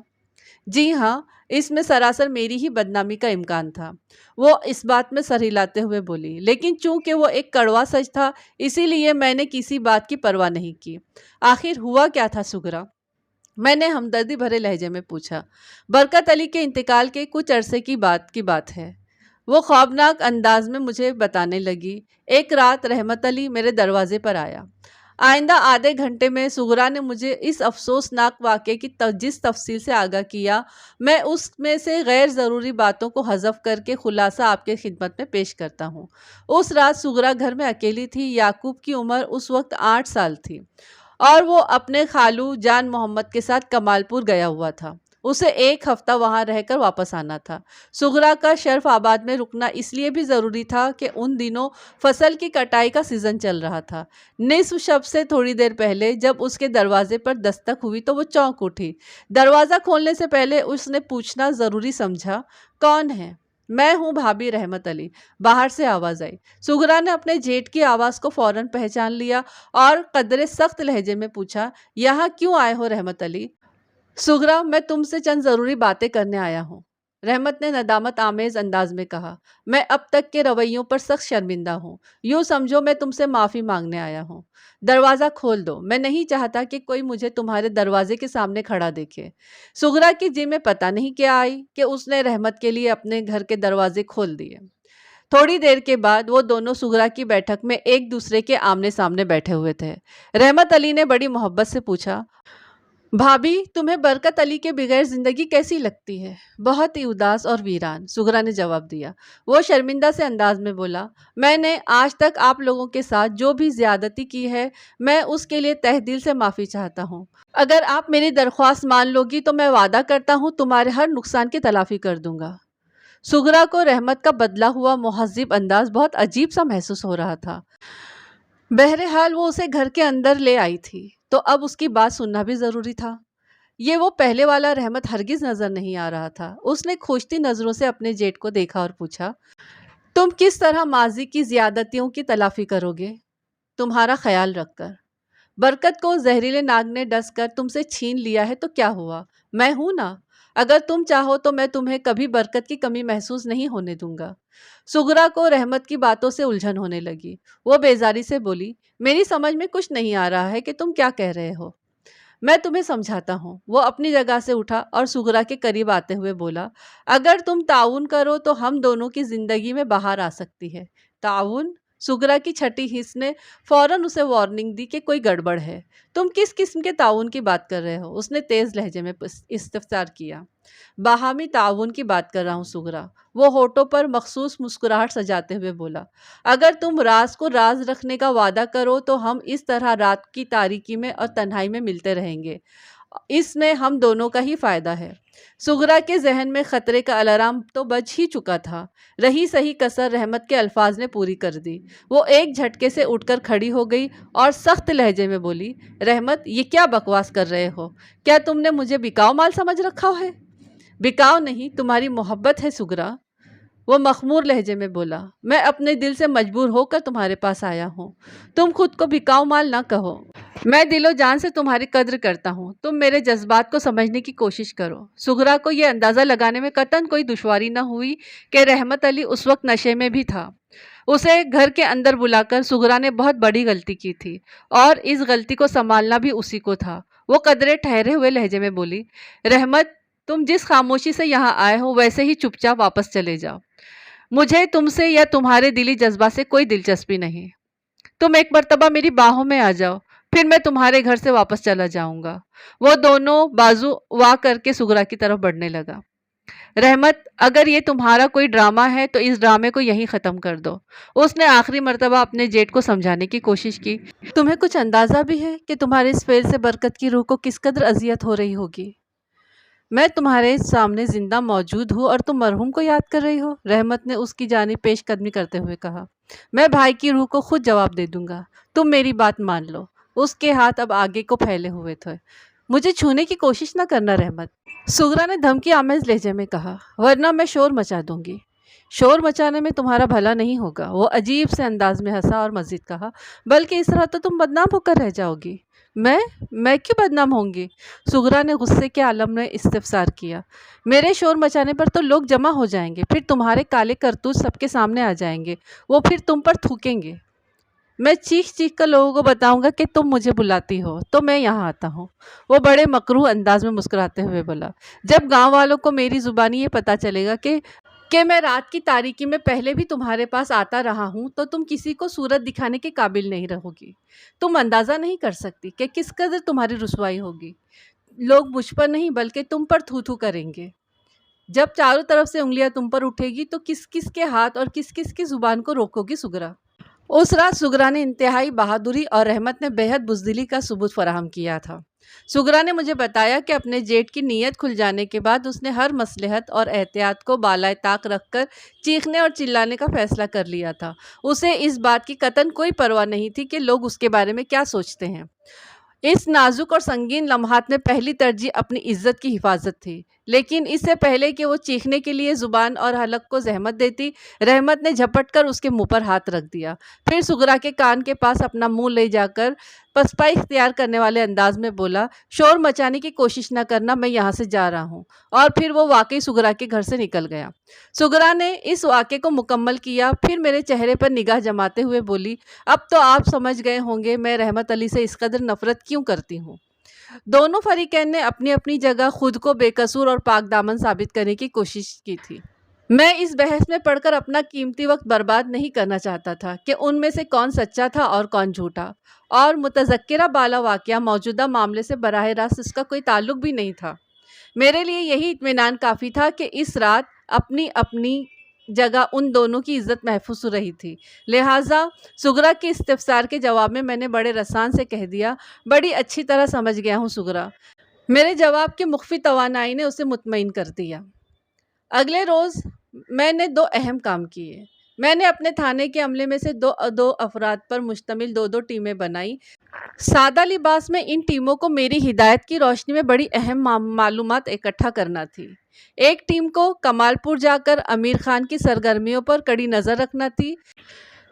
جی ہاں، اس میں سراسر میری ہی بدنامی کا امکان تھا، وہ اس بات میں سر ہلاتے ہوئے بولی، لیکن چونکہ وہ ایک کڑوا سچ تھا اسی لیے میں نے کسی بات کی پرواہ نہیں کی۔ آخر ہوا کیا تھا صغرا؟ میں نے ہمدردی بھرے لہجے میں پوچھا۔ برکت علی کے انتقال کے کچھ عرصے کی بات ہے، وہ خوابناک انداز میں مجھے بتانے لگی۔ ایک رات رحمت علی میرے دروازے پر آیا۔ آئندہ آدھے گھنٹے میں سغرا نے مجھے اس افسوسناک واقعے کی جس تفصیل سے آگاہ کیا، میں اس میں سے غیر ضروری باتوں کو حذف کر کے خلاصہ آپ کے خدمت میں پیش کرتا ہوں۔ اس رات سغرا گھر میں اکیلی تھی۔ یعقوب کی عمر اس وقت 8 سال تھی اور وہ اپنے خالو جان محمد کے ساتھ کمال پور گیا ہوا تھا۔ اسے 1 ہفتہ وہاں رہ کر واپس آنا تھا۔ سغرا کا شرف آباد میں رکنا اس لیے بھی ضروری تھا کہ ان دنوں فصل کی کٹائی کا سیزن چل رہا تھا۔ نصف شب سے تھوڑی دیر پہلے جب اس کے دروازے پر دستک ہوئی تو وہ چونک اٹھی۔ دروازہ کھولنے سے پہلے اس نے پوچھنا ضروری سمجھا، کون ہے؟ میں ہوں بھابھی رحمت علی، باہر سے آواز آئی۔ سغرا نے اپنے جیٹ کی آواز کو فوراً پہچان لیا اور قدرے سخت لہجے میں پوچھا، یہاں کیوں آئے ہو رحمت علی؟ سغرا، میں تم سے چند ضروری باتیں کرنے آیا ہوں، رحمت نے ندامت آمیز انداز میں کہا۔ میں اب تک کے رویوں پر سخت شرمندہ ہوں۔ یوں سمجھو میں تم سے معافی مانگنے آیا ہوں۔ دروازہ کھول دو، میں نہیں چاہتا کہ کوئی مجھے تمہارے دروازے کے سامنے کھڑا دیکھے۔ سغرا کی جی میں پتہ نہیں کیا آئی کہ اس نے رحمت کے لیے اپنے گھر کے دروازے کھول دیے۔ تھوڑی دیر کے بعد وہ دونوں سغرا کی بیٹھک میں ایک دوسرے کے آمنے سامنے بیٹھے ہوئے تھے۔ رحمت علی نے بڑی محبت سے پوچھا، بھابھی تمہیں برکت علی کے بغیر زندگی کیسی لگتی ہے؟ بہت ہی اداس اور ویران، سغرا نے جواب دیا۔ وہ شرمندہ سے انداز میں بولا، میں نے آج تک آپ لوگوں کے ساتھ جو بھی زیادتی کی ہے میں اس کے لیے تہ دل سے معافی چاہتا ہوں۔ اگر آپ میری درخواست مان لو گی تو میں وعدہ کرتا ہوں تمہارے ہر نقصان کی تلافی کر دوں گا۔ سغرا کو رحمت کا بدلا ہوا مہذب انداز بہت عجیب سا محسوس ہو رہا تھا۔ بہرحال وہ اسے گھر کے اندر لے آئی تھی تو اب اس کی بات سننا بھی ضروری تھا۔ یہ وہ پہلے والا رحمت ہرگز نظر نہیں آ رہا تھا۔ اس نے کھوجتی نظروں سے اپنے جیٹ کو دیکھا اور پوچھا، تم کس طرح ماضی کی زیادتیوں کی تلافی کرو گے؟ تمہارا خیال رکھ کر۔ برکت کو زہریلے ناگ نے ڈس کر تم سے چھین لیا ہے تو کیا ہوا؟ میں ہوں نا، اگر تم چاہو تو میں تمہیں کبھی برکت کی کمی محسوس نہیں ہونے دوں گا۔ سغرا کو رحمت کی باتوں سے الجھن ہونے لگی۔ وہ بیزاری سے بولی، میری سمجھ میں کچھ نہیں آ رہا ہے کہ تم کیا کہہ رہے ہو۔ میں تمہیں سمجھاتا ہوں۔ وہ اپنی جگہ سے اٹھا اور سغرا کے قریب آتے ہوئے بولا، اگر تم تعاون کرو تو ہم دونوں کی زندگی میں بہار آ سکتی ہے۔ تعاون؟ سغرا کی چھٹی حس نے فوراً اسے وارننگ دی کہ کوئی گڑبڑ ہے۔ تم کس قسم کے تعاون کی بات کر رہے ہو؟ اس نے تیز لہجے میں استفسار کیا۔ باہمی تعاون کی بات کر رہا ہوں سغرا، وہ ہونٹوں پر مخصوص مسکراہٹ سجاتے ہوئے بولا۔ اگر تم راز کو راز رکھنے کا وعدہ کرو تو ہم اس طرح رات کی تاریکی میں اور تنہائی میں ملتے رہیں گے، اس میں ہم دونوں کا ہی فائدہ ہے۔ سغرا کے ذہن میں خطرے کا الارم تو بج ہی چکا تھا، رہی سہی کسر رحمت کے الفاظ نے پوری کر دی۔ وہ ایک جھٹکے سے اٹھ کر کھڑی ہو گئی اور سخت لہجے میں بولی، رحمت یہ کیا بکواس کر رہے ہو؟ کیا تم نے مجھے بکاؤ مال سمجھ رکھا ہے؟ بکاؤ نہیں، تمہاری محبت ہے سغرا، وہ مخمور لہجے میں بولا۔ میں اپنے دل سے مجبور ہو کر تمہارے پاس آیا ہوں۔ تم خود کو بکاؤ مال نہ کہو۔ میں دل و جان سے تمہاری قدر کرتا ہوں۔ تم میرے جذبات کو سمجھنے کی کوشش کرو۔ سغرا کو یہ اندازہ لگانے میں قطعاً کوئی دشواری نہ ہوئی کہ رحمت علی اس وقت نشے میں بھی تھا۔ اسے گھر کے اندر بلا کر سغرا نے بہت بڑی غلطی کی تھی اور اس غلطی کو سنبھالنا بھی اسی کو تھا۔ وہ قدرے ٹھہرے ہوئے لہجے میں بولی، رحمت تم جس خاموشی سے یہاں آئے ہو ویسے ہی چپ چاپ واپس چلے جاؤ۔ مجھے تم سے یا تمہارے دلی جذبات سے کوئی دلچسپی نہیں۔ تم ایک مرتبہ میری باہوں میں آ جاؤ، پھر میں تمہارے گھر سے واپس چلا جاؤں گا۔ وہ دونوں بازو وا کر کے سغرا کی طرف بڑھنے لگا۔ رحمت اگر یہ تمہارا کوئی ڈرامہ ہے تو اس ڈرامے کو یہیں ختم کر دو۔ اس نے آخری مرتبہ اپنے جیٹ کو سمجھانے کی کوشش کی۔ تمہیں کچھ اندازہ بھی ہے کہ تمہارے اس فعل سے برکت کی روح کو کس قدر اذیت ہو رہی ہوگی؟ میں تمہارے سامنے زندہ موجود ہوں اور تم مرحوم کو یاد کر رہی ہو، رحمت نے اس کی جانب پیش قدمی کرتے ہوئے کہا۔ میں بھائی کی روح کو خود جواب دے دوں گا، تم میری بات مان لو۔ اس کے ہاتھ اب آگے کو پھیلے ہوئے تھے۔ مجھے چھونے کی کوشش نہ کرنا رحمت، سغرا نے دھمکی آمیز لہجے میں کہا، ورنہ میں شور مچا دوں گی۔ شور مچانے میں تمہارا بھلا نہیں ہوگا، وہ عجیب سے انداز میں ہنسا اور مزید کہا، بلکہ اس طرح تو تم بدنام ہو کر رہ جاؤ گی۔ میں کیوں بدنام ہوں گی؟ سغرا نے غصے کے عالم میں استفسار کیا۔ میرے شور مچانے پر تو لوگ جمع ہو جائیں گے، پھر تمہارے کالے کرتوت سب کے سامنے آ جائیں گے، وہ پھر تم پر تھوکیں گے۔ میں چیخ چیخ کر لوگوں کو بتاؤں گا کہ تم مجھے بلاتی ہو تو میں یہاں آتا ہوں۔ وہ بڑے مکروہ انداز میں مسکراتے ہوئے بولا، جب گاؤں والوں کو میری زبانی یہ پتہ چلے گا کہ کہ میں رات کی تاریکی میں پہلے بھی تمہارے پاس آتا رہا ہوں تو تم کسی کو صورت دکھانے کے قابل نہیں رہو گی۔ تم اندازہ نہیں کر سکتی کہ کس قدر تمہاری رسوائی ہوگی۔ لوگ مجھ پر نہیں بلکہ تم پر تھو تھو کریں گے۔ جب چاروں طرف سے انگلیاں تم پر اٹھے گی تو کس کس کے ہاتھ اور کس کس کی زبان کو روکو گی سغرا؟ اس رات سغرا نے انتہائی بہادری اور رحمت نے بےحد بزدلی کا ثبوت فراہم کیا تھا۔ سغرا نے مجھے بتایا کہ اپنے جیٹ کی نیت کھل جانے کے بعد اس نے ہر مصلحت اور احتیاط کو بالائے طاق رکھ کر چیخنے اور چلانے کا فیصلہ کر لیا تھا۔ اسے اس بات کی قطعاً کوئی پرواہ نہیں تھی کہ لوگ اس کے بارے میں کیا سوچتے ہیں۔ اس نازک اور سنگین لمحات میں پہلی ترجیح اپنی عزت کی حفاظت تھی، لیکن اس سے پہلے کہ وہ چیخنے کے لیے زبان اور حلق کو زحمت دیتی، رحمت نے جھپٹ کر اس کے منہ پر ہاتھ رکھ دیا، پھر سغرا کے کان کے پاس اپنا منہ لے جا کر پسپائی اختیار کرنے والے انداز میں بولا، شور مچانے کی کوشش نہ کرنا، میں یہاں سے جا رہا ہوں۔ اور پھر وہ واقعی سغرا کے گھر سے نکل گیا۔ سغرا نے اس واقعے کو مکمل کیا، پھر میرے چہرے پر نگاہ جماتے ہوئے بولی، اب تو آپ سمجھ گئے ہوں گے میں رحمت علی سے اس قدر نفرت کیوں کرتی ہوں۔ دونوں فریقین نے اپنی اپنی جگہ خود کو بے قصور اور پاک دامن ثابت کرنے کی کوشش کی تھی۔ میں اس بحث میں پڑھ کر اپنا قیمتی وقت برباد نہیں کرنا چاہتا تھا کہ ان میں سے کون سچا تھا اور کون جھوٹا، اور متذکرہ بالا واقعہ موجودہ معاملے سے براہ راست اس کا کوئی تعلق بھی نہیں تھا۔ میرے لیے یہی اطمینان کافی تھا کہ اس رات اپنی اپنی جگہ ان دونوں کی عزت محفوظ رہی تھی، لہٰذا سغرا کے استفسار کے جواب میں نے بڑے رسان سے کہہ دیا، بڑی اچھی طرح سمجھ گیا ہوں سغرا۔ میرے جواب کی مخفی توانائی نے اسے مطمئن کر دیا۔ اگلے روز میں نے دو اہم کام کیے۔ میں نے اپنے تھانے کے عملے میں سے دو افراد پر مشتمل دو ٹیمیں بنائیں۔ سادہ لباس میں ان ٹیموں کو میری ہدایت کی روشنی میں بڑی اہم معلومات اکٹھا کرنا تھی۔ ایک ٹیم کو کمال پور جا کر امیر خان کی سرگرمیوں پر کڑی نظر رکھنا تھی۔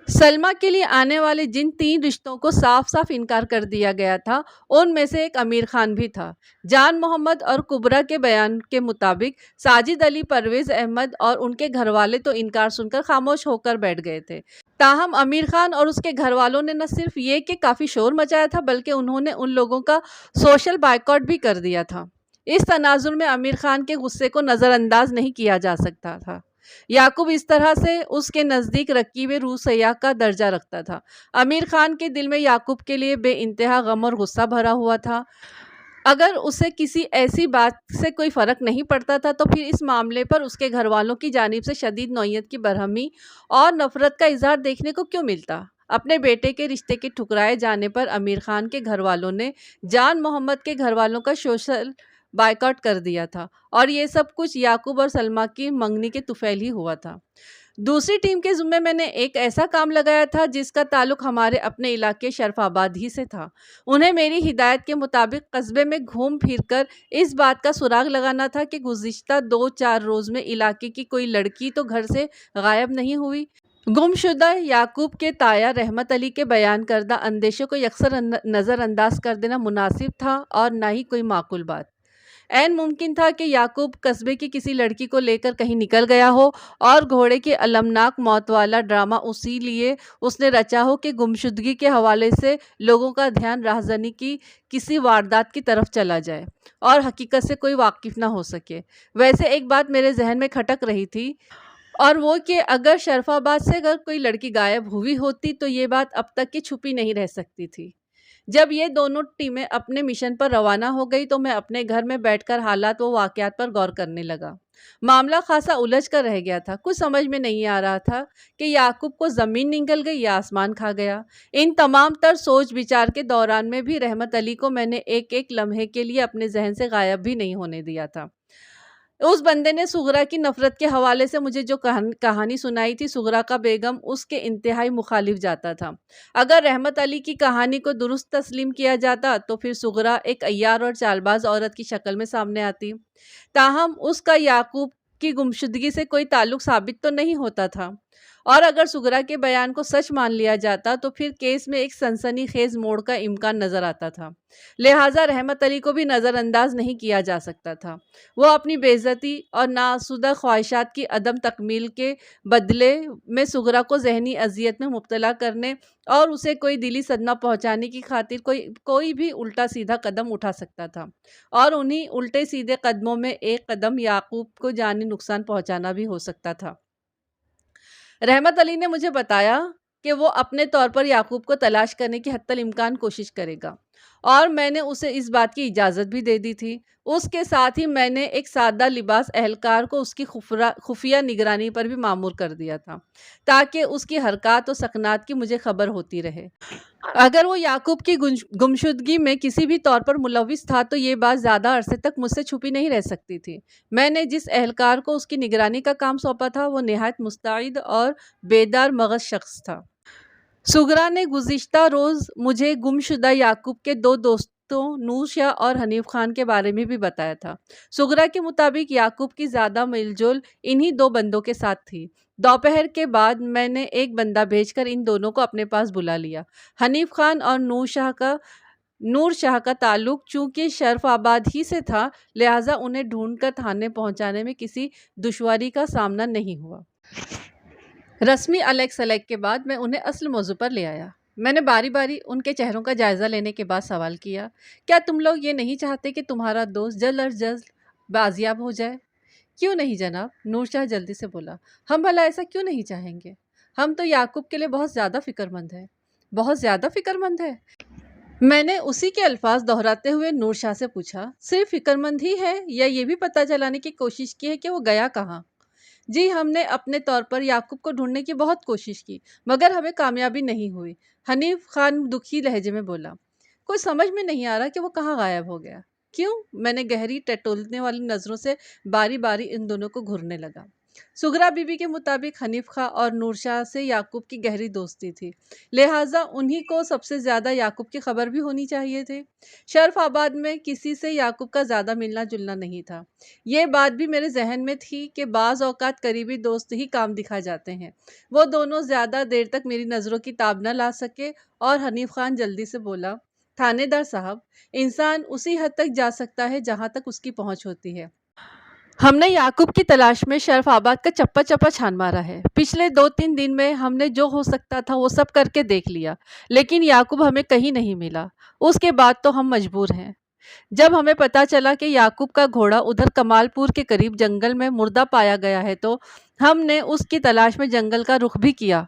سلمیٰ کے لیے آنے والے جن 3 رشتوں کو صاف صاف انکار کر دیا گیا تھا، ان میں سے ایک امیر خان بھی تھا۔ جان محمد اور کبریٰ کے بیان کے مطابق ساجد علی، پرویز احمد اور ان کے گھر والے تو انکار سن کر خاموش ہو کر بیٹھ گئے تھے، تاہم امیر خان اور اس کے گھر والوں نے نہ صرف یہ کہ کافی شور مچایا تھا بلکہ انہوں نے ان لوگوں کا سوشل بائیکاٹ بھی کر دیا تھا۔ اس تناظر میں امیر خان کے غصے کو نظر انداز نہیں کیا جا سکتا تھا۔ یعقوب اس طرح سے اس کے نزدیک رکیب روح سیاح کا درجہ رکھتا تھا۔ امیر خان کے دل میں یعقوب کے لیے بے انتہا غم اور غصہ بھرا ہوا تھا۔ اگر اسے کسی ایسی بات سے کوئی فرق نہیں پڑتا تھا تو پھر اس معاملے پر اس کے گھر والوں کی جانب سے شدید نوعیت کی برہمی اور نفرت کا اظہار دیکھنے کو کیوں ملتا؟ اپنے بیٹے کے رشتے کے ٹھکرائے جانے پر امیر خان کے گھر والوں نے جان محمد کے گھر والوں کا سوشل بائیکاٹ کر دیا تھا، اور یہ سب کچھ یعقوب اور سلمیٰ کی منگنی کے طفیل ہی ہوا تھا۔ دوسری ٹیم کے ذمے میں نے ایک ایسا کام لگایا تھا جس کا تعلق ہمارے اپنے علاقے شرف آباد ہی سے تھا۔ انہیں میری ہدایت کے مطابق قصبے میں گھوم پھر کر اس بات کا سراغ لگانا تھا کہ گزشتہ 2-4 روز میں علاقے کی کوئی لڑکی تو گھر سے غائب نہیں ہوئی۔ گم شدہ یعقوب کے تایا رحمت علی کے بیان کردہ اندیشوں کو یکسر نظر انداز کر دینا مناسب تھا اور نہ ہی کوئی معقول بات۔ عین ممکن تھا کہ یعقوب قصبے کی کسی لڑکی کو لے کر کہیں نکل گیا ہو اور گھوڑے کی المناک موت والا ڈرامہ اسی لیے اس نے رچا ہو کہ گمشدگی کے حوالے سے لوگوں کا دھیان راہزنی کی کسی واردات کی طرف چلا جائے اور حقیقت سے کوئی واقف نہ ہو سکے۔ ویسے ایک بات میرے ذہن میں کھٹک رہی تھی، اور وہ کہ اگر شرف آباد سے اگر کوئی لڑکی غائب ہوئی ہوتی تو یہ بات اب تک کی چھپی نہیں رہ سکتی تھی۔ جب یہ دونوں ٹیمیں اپنے مشن پر روانہ ہو گئی تو میں اپنے گھر میں بیٹھ کر حالات و واقعات پر غور کرنے لگا۔ معاملہ خاصا الجھ کر رہ گیا تھا۔ کچھ سمجھ میں نہیں آ رہا تھا کہ یعقوب کو زمین نگل گئی یا آسمان کھا گیا۔ ان تمام تر سوچ بچار کے دوران میں بھی رحمت علی کو میں نے ایک ایک لمحے کے لیے اپنے ذہن سے غائب بھی نہیں ہونے دیا تھا۔ اس بندے نے سغرا کی نفرت کے حوالے سے مجھے جو کہانی سنائی تھی، سغرا کا بیگم اس کے انتہائی مخالف جاتا تھا۔ اگر رحمت علی کی کہانی کو درست تسلیم کیا جاتا تو پھر سغرا ایک عیار اور چالباز عورت کی شکل میں سامنے آتی، تاہم اس کا یعقوب کی گمشدگی سے کوئی تعلق ثابت تو نہیں ہوتا تھا۔ اور اگر سغرا کے بیان کو سچ مان لیا جاتا تو پھر کیس میں ایک سنسنی خیز موڑ کا امکان نظر آتا تھا، لہٰذا رحمت علی کو بھی نظر انداز نہیں کیا جا سکتا تھا۔ وہ اپنی بے عزتی اور ناسودہ خواہشات کی عدم تکمیل کے بدلے میں سغرا کو ذہنی اذیت میں مبتلا کرنے اور اسے کوئی دلی صدمہ پہنچانے کی خاطر کوئی بھی الٹا سیدھا قدم اٹھا سکتا تھا، اور انہی الٹے سیدھے قدموں میں ایک قدم یعقوب کو جانی نقصان پہنچانا بھی ہو سکتا تھا۔ رحمت علی نے مجھے بتایا کہ وہ اپنے طور پر یعقوب کو تلاش کرنے کی حتی الامکان کوشش کرے گا، اور میں نے اسے اس بات کی اجازت بھی دے دی تھی۔ اس کے ساتھ ہی میں نے ایک سادہ لباس اہلکار کو اس کی خفیہ نگرانی پر بھی مامور کر دیا تھا، تاکہ اس کی حرکات و سکنات کی مجھے خبر ہوتی رہے۔ اگر وہ یعقوب کی گمشدگی میں کسی بھی طور پر ملوث تھا تو یہ بات زیادہ عرصے تک مجھ سے چھپی نہیں رہ سکتی تھی۔ میں نے جس اہلکار کو اس کی نگرانی کا کام سونپا تھا وہ نہایت مستعد اور بیدار مغز شخص تھا۔ سغرا نے گزشتہ روز مجھے گم شدہ یعقوب کے دو دوستوں نور شاہ اور حنیف خان کے بارے میں بھی بتایا تھا۔ سغرا کے مطابق یعقوب کی زیادہ میل جول انہی دو بندوں کے ساتھ تھی۔ دوپہر کے بعد میں نے ایک بندہ بھیج کر ان دونوں کو اپنے پاس بلا لیا۔ حنیف خان اور نور شاہ کا تعلق چونکہ شرف آباد ہی سے تھا، لہٰذا انہیں ڈھونڈ کر تھانے پہنچانے میں کسی دشواری کا سامنا نہیں ہوا۔ رسمی الیگ سلیگ کے بعد میں انہیں اصل موضوع پر لے آیا۔ میں نے باری باری ان کے چہروں کا جائزہ لینے کے بعد سوال کیا، کیا تم لوگ یہ نہیں چاہتے کہ تمہارا دوست جلد از جلد بازیاب ہو جائے؟ کیوں نہیں جناب، نور شاہ جلدی سے بولا، ہم بھلا ایسا کیوں نہیں چاہیں گے؟ ہم تو یعقوب کے لیے بہت زیادہ فکر مند ہیں۔ بہت زیادہ فکر مند ہے؟ میں نے اسی کے الفاظ دہراتے ہوئے نور شاہ سے پوچھا، صرف فکر مند ہی ہے یا یہ بھی پتہ چلانے کی کوشش کی ہے کہ وہ گیا کہاں؟ جی، ہم نے اپنے طور پر یعقوب کو ڈھونڈنے کی بہت کوشش کی، مگر ہمیں کامیابی نہیں ہوئی۔ حنیف خان دکھی لہجے میں بولا، کوئی سمجھ میں نہیں آ رہا کہ وہ کہاں غائب ہو گیا۔ کیوں؟ میں نے گہری ٹٹولنے والی نظروں سے باری باری ان دونوں کو گھورنے لگا۔ سغرا بی بی کے مطابق حنیف خان اور نور شاہ سے یعقوب کی گہری دوستی تھی، لہٰذا انہی کو سب سے زیادہ یعقوب کی خبر بھی ہونی چاہیے تھی۔ شرف آباد میں کسی سے یعقوب کا زیادہ ملنا جلنا نہیں تھا۔ یہ بات بھی میرے ذہن میں تھی کہ بعض اوقات قریبی دوست ہی کام دکھا جاتے ہیں۔ وہ دونوں زیادہ دیر تک میری نظروں کی تاب نہ لا سکے اور حنیف خان جلدی سے بولا، تھانے دار صاحب، انسان اسی حد تک جا سکتا ہے جہاں تک اس کی پہنچ ہوتی ہے۔ ہم نے یعقوب کی تلاش میں شرف آباد کا چپا چپا چھان مارا ہے۔ پچھلے 2-3 دن میں ہم نے جو ہو سکتا تھا وہ سب کر کے دیکھ لیا، لیکن یعقوب ہمیں کہیں نہیں ملا۔ اس کے بعد تو ہم مجبور ہیں۔ جب ہمیں پتہ چلا کہ یعقوب کا گھوڑا ادھر کمال پور کے قریب جنگل میں مردہ پایا گیا ہے تو ہم نے اس کی تلاش میں جنگل کا رخ بھی کیا۔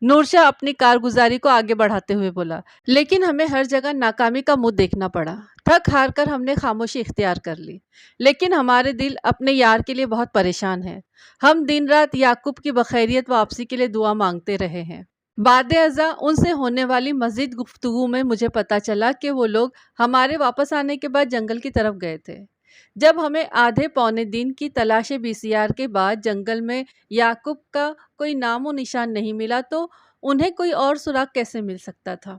نور شاہ اپنی کارگزاری کو آگے بڑھاتے ہوئے بولا، لیکن ہمیں ہر جگہ ناکامی کا منہ دیکھنا پڑا۔ تھک ہار کر ہم نے خاموشی اختیار کر لی، لیکن ہمارے دل اپنے یار کے لیے بہت پریشان ہیں۔ ہم دن رات یعقوب کی بخیریت واپسی کے لیے دعا مانگتے رہے ہیں۔ بعد ازاں ان سے ہونے والی مزید گفتگو میں مجھے پتہ چلا کہ وہ لوگ ہمارے واپس آنے کے بعد جنگل کی طرف گئے تھے۔ جب ہمیں آدھے پونے دن کی تلاش BCR کے بعد جنگل میں یعقوب کا کوئی نام و نشان نہیں ملا تو انہیں کوئی اور سراغ کیسے مل سکتا تھا؟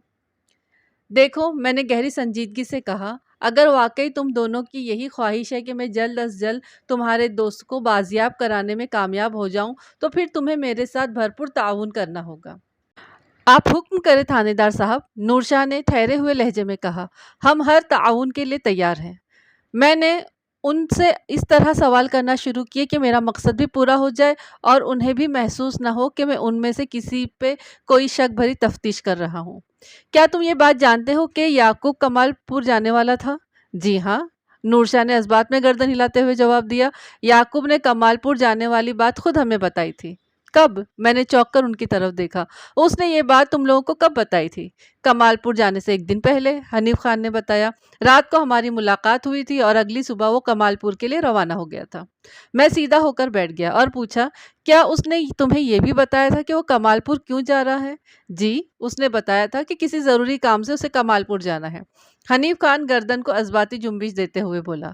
دیکھو، میں نے گہری سنجیدگی سے کہا، اگر واقعی تم دونوں کی یہی خواہش ہے کہ میں جلد از جلد تمہارے دوست کو بازیاب کرانے میں کامیاب ہو جاؤں تو پھر تمہیں میرے ساتھ بھرپور تعاون کرنا ہوگا۔ آپ حکم کریں تھانے دار صاحب، نور شاہ نے ٹھہرے ہوئے لہجے میں کہا، ہم ہر تعاون کے لیے تیار ہیں۔ میں نے ان سے اس طرح سوال کرنا شروع کیے کہ میرا مقصد بھی پورا ہو جائے اور انہیں بھی محسوس نہ ہو کہ میں ان میں سے کسی پہ کوئی شک بھری تفتیش کر رہا ہوں۔ کیا تم یہ بات جانتے ہو کہ یعقوب کمال پور جانے والا تھا؟ جی ہاں، نور شاہ نے اس بات میں گردن ہلاتے ہوئے جواب دیا، یعقوب نے کمال پور جانے والی بات خود ہمیں بتائی تھی۔ کب؟ میں نے چونک کر ان کی طرف دیکھا۔ اس نے یہ بات تم لوگوں کو کب بتائی تھی؟ کمال پور جانے سے 1 دن پہلے، حنیف خان نے بتایا۔ رات کو ہماری ملاقات ہوئی تھی اور اگلی صبح وہ کمال پور کے لیے روانہ ہو گیا تھا۔ میں سیدھا ہو کر بیٹھ گیا اور پوچھا، کیا اس نے تمہیں یہ بھی بتایا تھا کہ وہ کمال پور کیوں جا رہا ہے؟ جی، اس نے بتایا تھا کہ کسی ضروری کام سے اسے کمال پور جانا ہے۔ حنیف خان گردن کو اثباتی جنبش دیتے ہوئے بولا،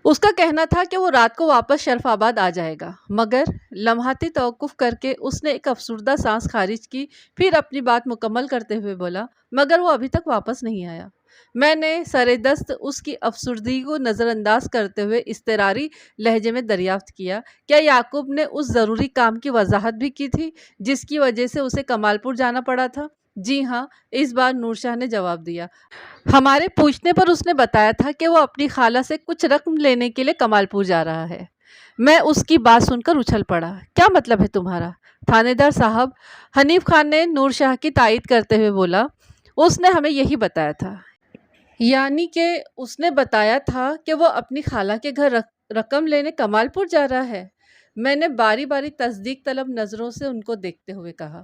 اس کا کہنا تھا کہ وہ رات کو واپس شرف آباد آ جائے گا، مگر لمحاتی توقف کر کے اس نے ایک افسردہ سانس خارج کی، پھر اپنی بات مکمل کرتے ہوئے بولا، مگر وہ ابھی تک واپس نہیں آیا۔ میں نے سر دست اس کی افسردگی کو نظر انداز کرتے ہوئے اضطراری لہجے میں دریافت کیا، کیا یعقوب نے اس ضروری کام کی وضاحت بھی کی تھی جس کی وجہ سے اسے کمال پور جانا پڑا تھا؟ جی ہاں، اس بار نور شاہ نے جواب دیا۔ ہمارے پوچھنے پر اس نے بتایا تھا کہ وہ اپنی خالہ سے کچھ رقم لینے کے لیے کمال پور جا رہا ہے۔ میں اس کی بات سن کر اچھل پڑا۔ کیا مطلب ہے تمہارا؟ تھانے دار صاحب، حنیف خان نے نور شاہ کی تائید کرتے ہوئے بولا، اس نے ہمیں یہی بتایا تھا۔ یعنی کہ اس نے بتایا تھا کہ وہ اپنی خالہ کے گھر رقم لینے کمال پور جا رہا ہے؟ میں نے باری باری تصدیق طلب نظروں سے ان کو دیکھتے ہوئے کہا۔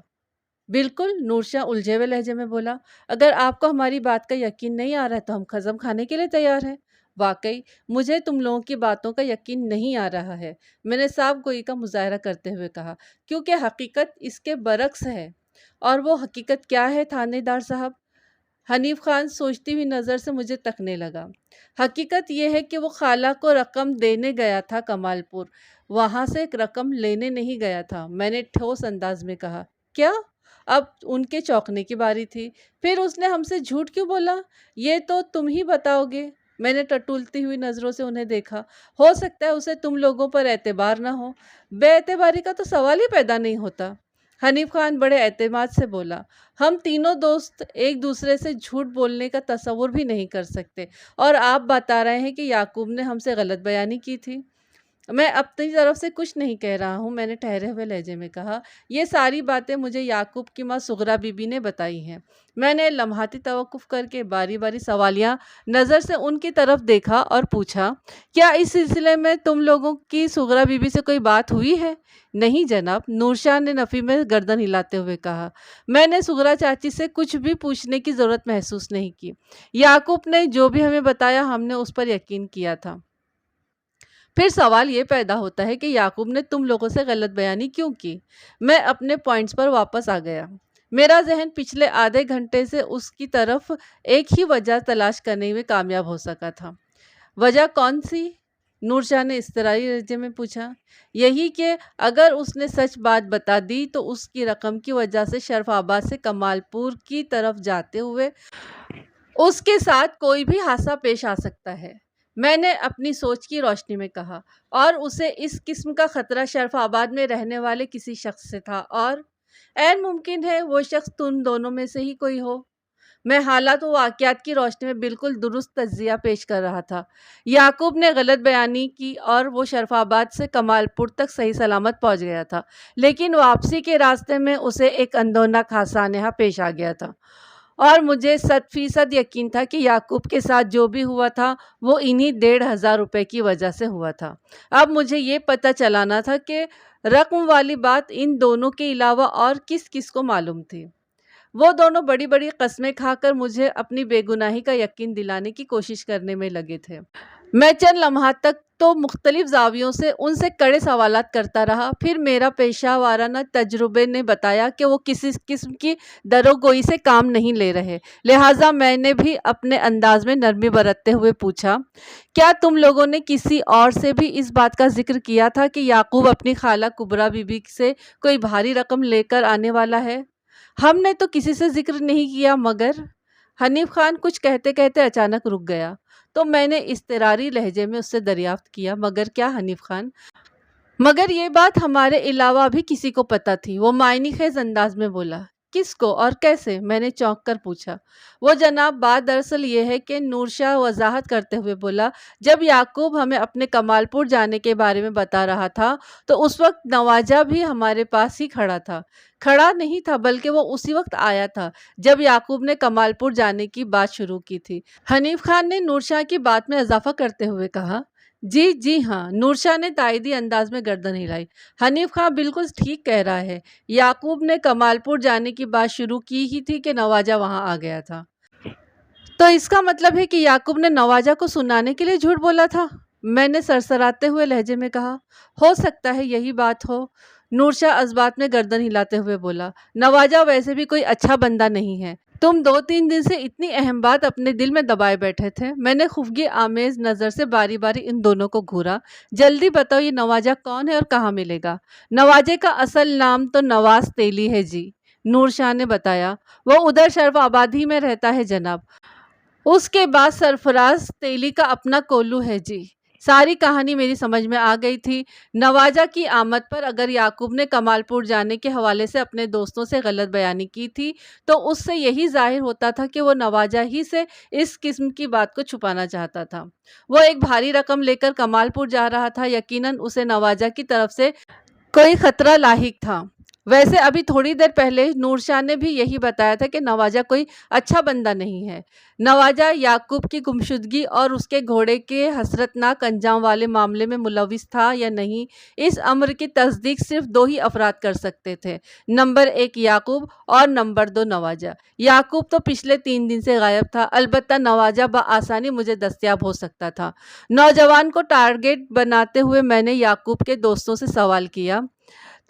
بالکل، نور شاہ الجھے ہوئے لہجے میں بولا۔ اگر آپ کو ہماری بات کا یقین نہیں آ رہا ہے تو ہم قسم کھانے کے لیے تیار ہیں۔ واقعی مجھے تم لوگوں کی باتوں کا یقین نہیں آ رہا ہے، میں نے صاف گوئی کا مظاہرہ کرتے ہوئے کہا، کیونکہ حقیقت اس کے برعکس ہے۔ اور وہ حقیقت کیا ہے تھانے دار صاحب؟ حنیف خان سوچتی ہوئی نظر سے مجھے تکنے لگا۔ حقیقت یہ ہے کہ وہ خالہ کو رقم دینے گیا تھا کمال پور، وہاں سے رقم لینے نہیں گیا تھا، میں نے ٹھوس انداز میں کہا۔ کیا؟ اب ان کے چونکنے کی باری تھی۔ پھر اس نے ہم سے جھوٹ کیوں بولا؟ یہ تو تم ہی بتاؤ گے۔ میں نے ٹٹولتی ہوئی نظروں سے انہیں دیکھا۔ ہو سکتا ہے اسے تم لوگوں پر اعتبار نہ ہو۔ بے اعتباری کا تو سوال ہی پیدا نہیں ہوتا۔ حنیف خان بڑے اعتماد سے بولا، ہم تینوں دوست ایک دوسرے سے جھوٹ بولنے کا تصور بھی نہیں کر سکتے، اور آپ بتا رہے ہیں کہ یعقوب نے ہم سے غلط بیانی کی تھی۔ میں اپنی طرف سے کچھ نہیں کہہ رہا ہوں، میں نے ٹھہرے ہوئے لہجے میں کہا۔ یہ ساری باتیں مجھے یعقوب کی ماں سغرا بی بی نے بتائی ہیں۔ میں نے لمحاتی توقف کر کے باری باری سوالیہ نظر سے ان کی طرف دیکھا اور پوچھا، کیا اس سلسلے میں تم لوگوں کی سغرا بی بی سے کوئی بات ہوئی ہے؟ نہیں جناب، نور شاہ نے نفی میں گردن ہلاتے ہوئے کہا۔ میں نے سغرا چاچی سے کچھ بھی پوچھنے کی ضرورت محسوس نہیں کی۔ یعقوب نے جو بھی ہمیں بتایا ہم نے اس پر یقین کیا تھا۔ پھر سوال یہ پیدا ہوتا ہے کہ یعقوب نے تم لوگوں سے غلط بیانی کیوں کی؟ میں اپنے پوائنٹس پر واپس آ گیا۔ میرا ذہن پچھلے آدھے گھنٹے سے اس کی طرف ایک ہی وجہ تلاش کرنے میں کامیاب ہو سکا تھا۔ وجہ کون سی؟ نور شاہ نے اضطراری لہجے میں پوچھا۔ یہی کہ اگر اس نے سچ بات بتا دی تو اس کی رقم کی وجہ سے شرف آباد سے کمال پور کی طرف جاتے ہوئے اس کے ساتھ کوئی بھی حادثہ پیش آ سکتا ہے، میں نے اپنی سوچ کی روشنی میں کہا، اور اسے اس قسم کا خطرہ شرف آباد میں رہنے والے کسی شخص سے تھا، اور عین ممکن ہے وہ شخص تم دونوں میں سے ہی کوئی ہو۔ میں حالات و واقعات کی روشنی میں بالکل درست تجزیہ پیش کر رہا تھا۔ یعقوب نے غلط بیانی کی اور وہ شرف آباد سے کمال پور تک صحیح سلامت پہنچ گیا تھا، لیکن واپسی کے راستے میں اسے ایک اندوہناک حادثہ سانحہ پیش آ گیا تھا، اور مجھے 100% یقین تھا کہ یعقوب کے ساتھ جو بھی ہوا تھا وہ انہی 1,500 روپے کی وجہ سے ہوا تھا۔ اب مجھے یہ پتہ چلانا تھا کہ رقم والی بات ان دونوں کے علاوہ اور کس کس کو معلوم تھی۔ وہ دونوں بڑی بڑی قسمیں کھا کر مجھے اپنی بے گناہی کا یقین دلانے کی کوشش کرنے میں لگے تھے۔ میں چند لمحات تک تو مختلف زاویوں سے ان سے کڑے سوالات کرتا رہا، پھر میرا پیشہ ورانہ تجربے نے بتایا کہ وہ کسی قسم کی دروگوئی سے کام نہیں لے رہے، لہٰذا میں نے بھی اپنے انداز میں نرمی برتتے ہوئے پوچھا، کیا تم لوگوں نے کسی اور سے بھی اس بات کا ذکر کیا تھا کہ یعقوب اپنی خالہ کبریٰ بی بی سے کوئی بھاری رقم لے کر آنے والا ہے؟ ہم نے تو کسی سے ذکر نہیں کیا، مگر حنیف خان کچھ کہتے کہتے اچانک رک گیا، تو میں نے اضطراری لہجے میں اس سے دریافت کیا، مگر کیا حنیف خان؟ مگر یہ بات ہمارے علاوہ بھی کسی کو پتہ تھی، وہ معنی خیز انداز میں بولا۔ کس کو اور کیسے؟ میں نے چونک کر پوچھا۔ وہ جناب، بات دراصل یہ ہے کہ نور شاہ وضاحت کرتے ہوئے بولا، جب یعقوب ہمیں اپنے کمال پور جانے کے بارے میں بتا رہا تھا تو اس وقت نواجہ بھی ہمارے پاس ہی کھڑا تھا۔ کھڑا نہیں تھا بلکہ وہ اسی وقت آیا تھا جب یعقوب نے کمال پور جانے کی بات شروع کی تھی۔ حنیف خان نے نور شاہ کی بات میں اضافہ کرتے ہوئے کہا۔ جی جی ہاں، نور شاہ نے تائیدی انداز میں گردن ہلائی۔ حنیف خان بالکل ٹھیک کہہ رہا ہے، یعقوب نے کمال پور جانے کی بات شروع کی ہی تھی کہ نواجہ وہاں آ گیا تھا۔ تو اس کا مطلب ہے کہ یعقوب نے نواجہ کو سنانے کے لیے جھوٹ بولا تھا؟ میں نے سرسراتے ہوئے لہجے میں کہا۔ ہو سکتا ہے یہی بات ہو، نور شاہ اس بات میں گردن ہلاتے ہوئے بولا۔ نواجہ ویسے بھی کوئی اچھا بندہ نہیں ہے۔ تم 2-3 دن سے اتنی اہم بات اپنے دل میں دبائے بیٹھے تھے۔ میں نے خفگی آمیز نظر سے باری باری ان دونوں کو گھورا۔ جلدی بتاؤ، یہ نواجہ کون ہے اور کہاں ملے گا؟ نواجے کا اصل نام تو نواز تیلی ہے جی، نور شاہ نے بتایا۔ وہ ادھر شرف آباد ہی میں رہتا ہے جناب۔ اس کے بعد سرفراز تیلی کا اپنا کولو ہے جی۔ ساری کہانی میری سمجھ میں آ گئی تھی۔ نواجہ کی آمد پر اگر یعقوب نے کمال پور جانے کے حوالے سے اپنے دوستوں سے غلط بیانی کی تھی تو اس سے یہی ظاہر ہوتا تھا کہ وہ نواجہ ہی سے اس قسم کی بات کو چھپانا چاہتا تھا۔ وہ ایک بھاری رقم لے کر کمال پور جا رہا تھا، یقیناً اسے نواجہ کی طرف سے کوئی خطرہ لاحق تھا۔ ویسے ابھی تھوڑی دیر پہلے نور شاہ نے بھی یہی بتایا تھا کہ نواجہ کوئی اچھا بندہ نہیں ہے۔ نواجہ یعقوب کی گمشدگی اور اس کے گھوڑے کے حسرتناک انجام والے معاملے میں ملوث تھا یا نہیں، اس امر کی تصدیق صرف دو ہی افراد کر سکتے تھے، نمبر 1 یعقوب اور نمبر 2 نواجہ۔ یعقوب تو پچھلے 3 دن سے غائب تھا، البتہ نواجہ بآسانی مجھے دستیاب ہو سکتا تھا۔ نوجوان کو ٹارگٹ بناتے ہوئے میں نے یعقوب کے دوستوں سے سوال کیا،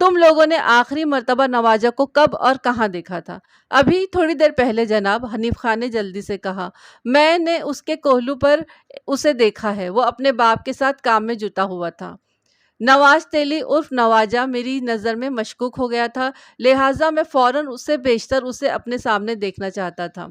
تم لوگوں نے آخری مرتبہ نواجہ کو کب اور کہاں دیکھا تھا؟ ابھی تھوڑی دیر پہلے جناب، حنیف خان نے جلدی سے کہا۔ میں نے اس کے کوہلو پر اسے دیکھا ہے، وہ اپنے باپ کے ساتھ کام میں جٹا ہوا تھا۔ نواز تیلی عرف نواجہ میری نظر میں مشکوک ہو گیا تھا، لہٰذا میں فوراً اس سے بیشتر اسے اپنے سامنے دیکھنا چاہتا تھا۔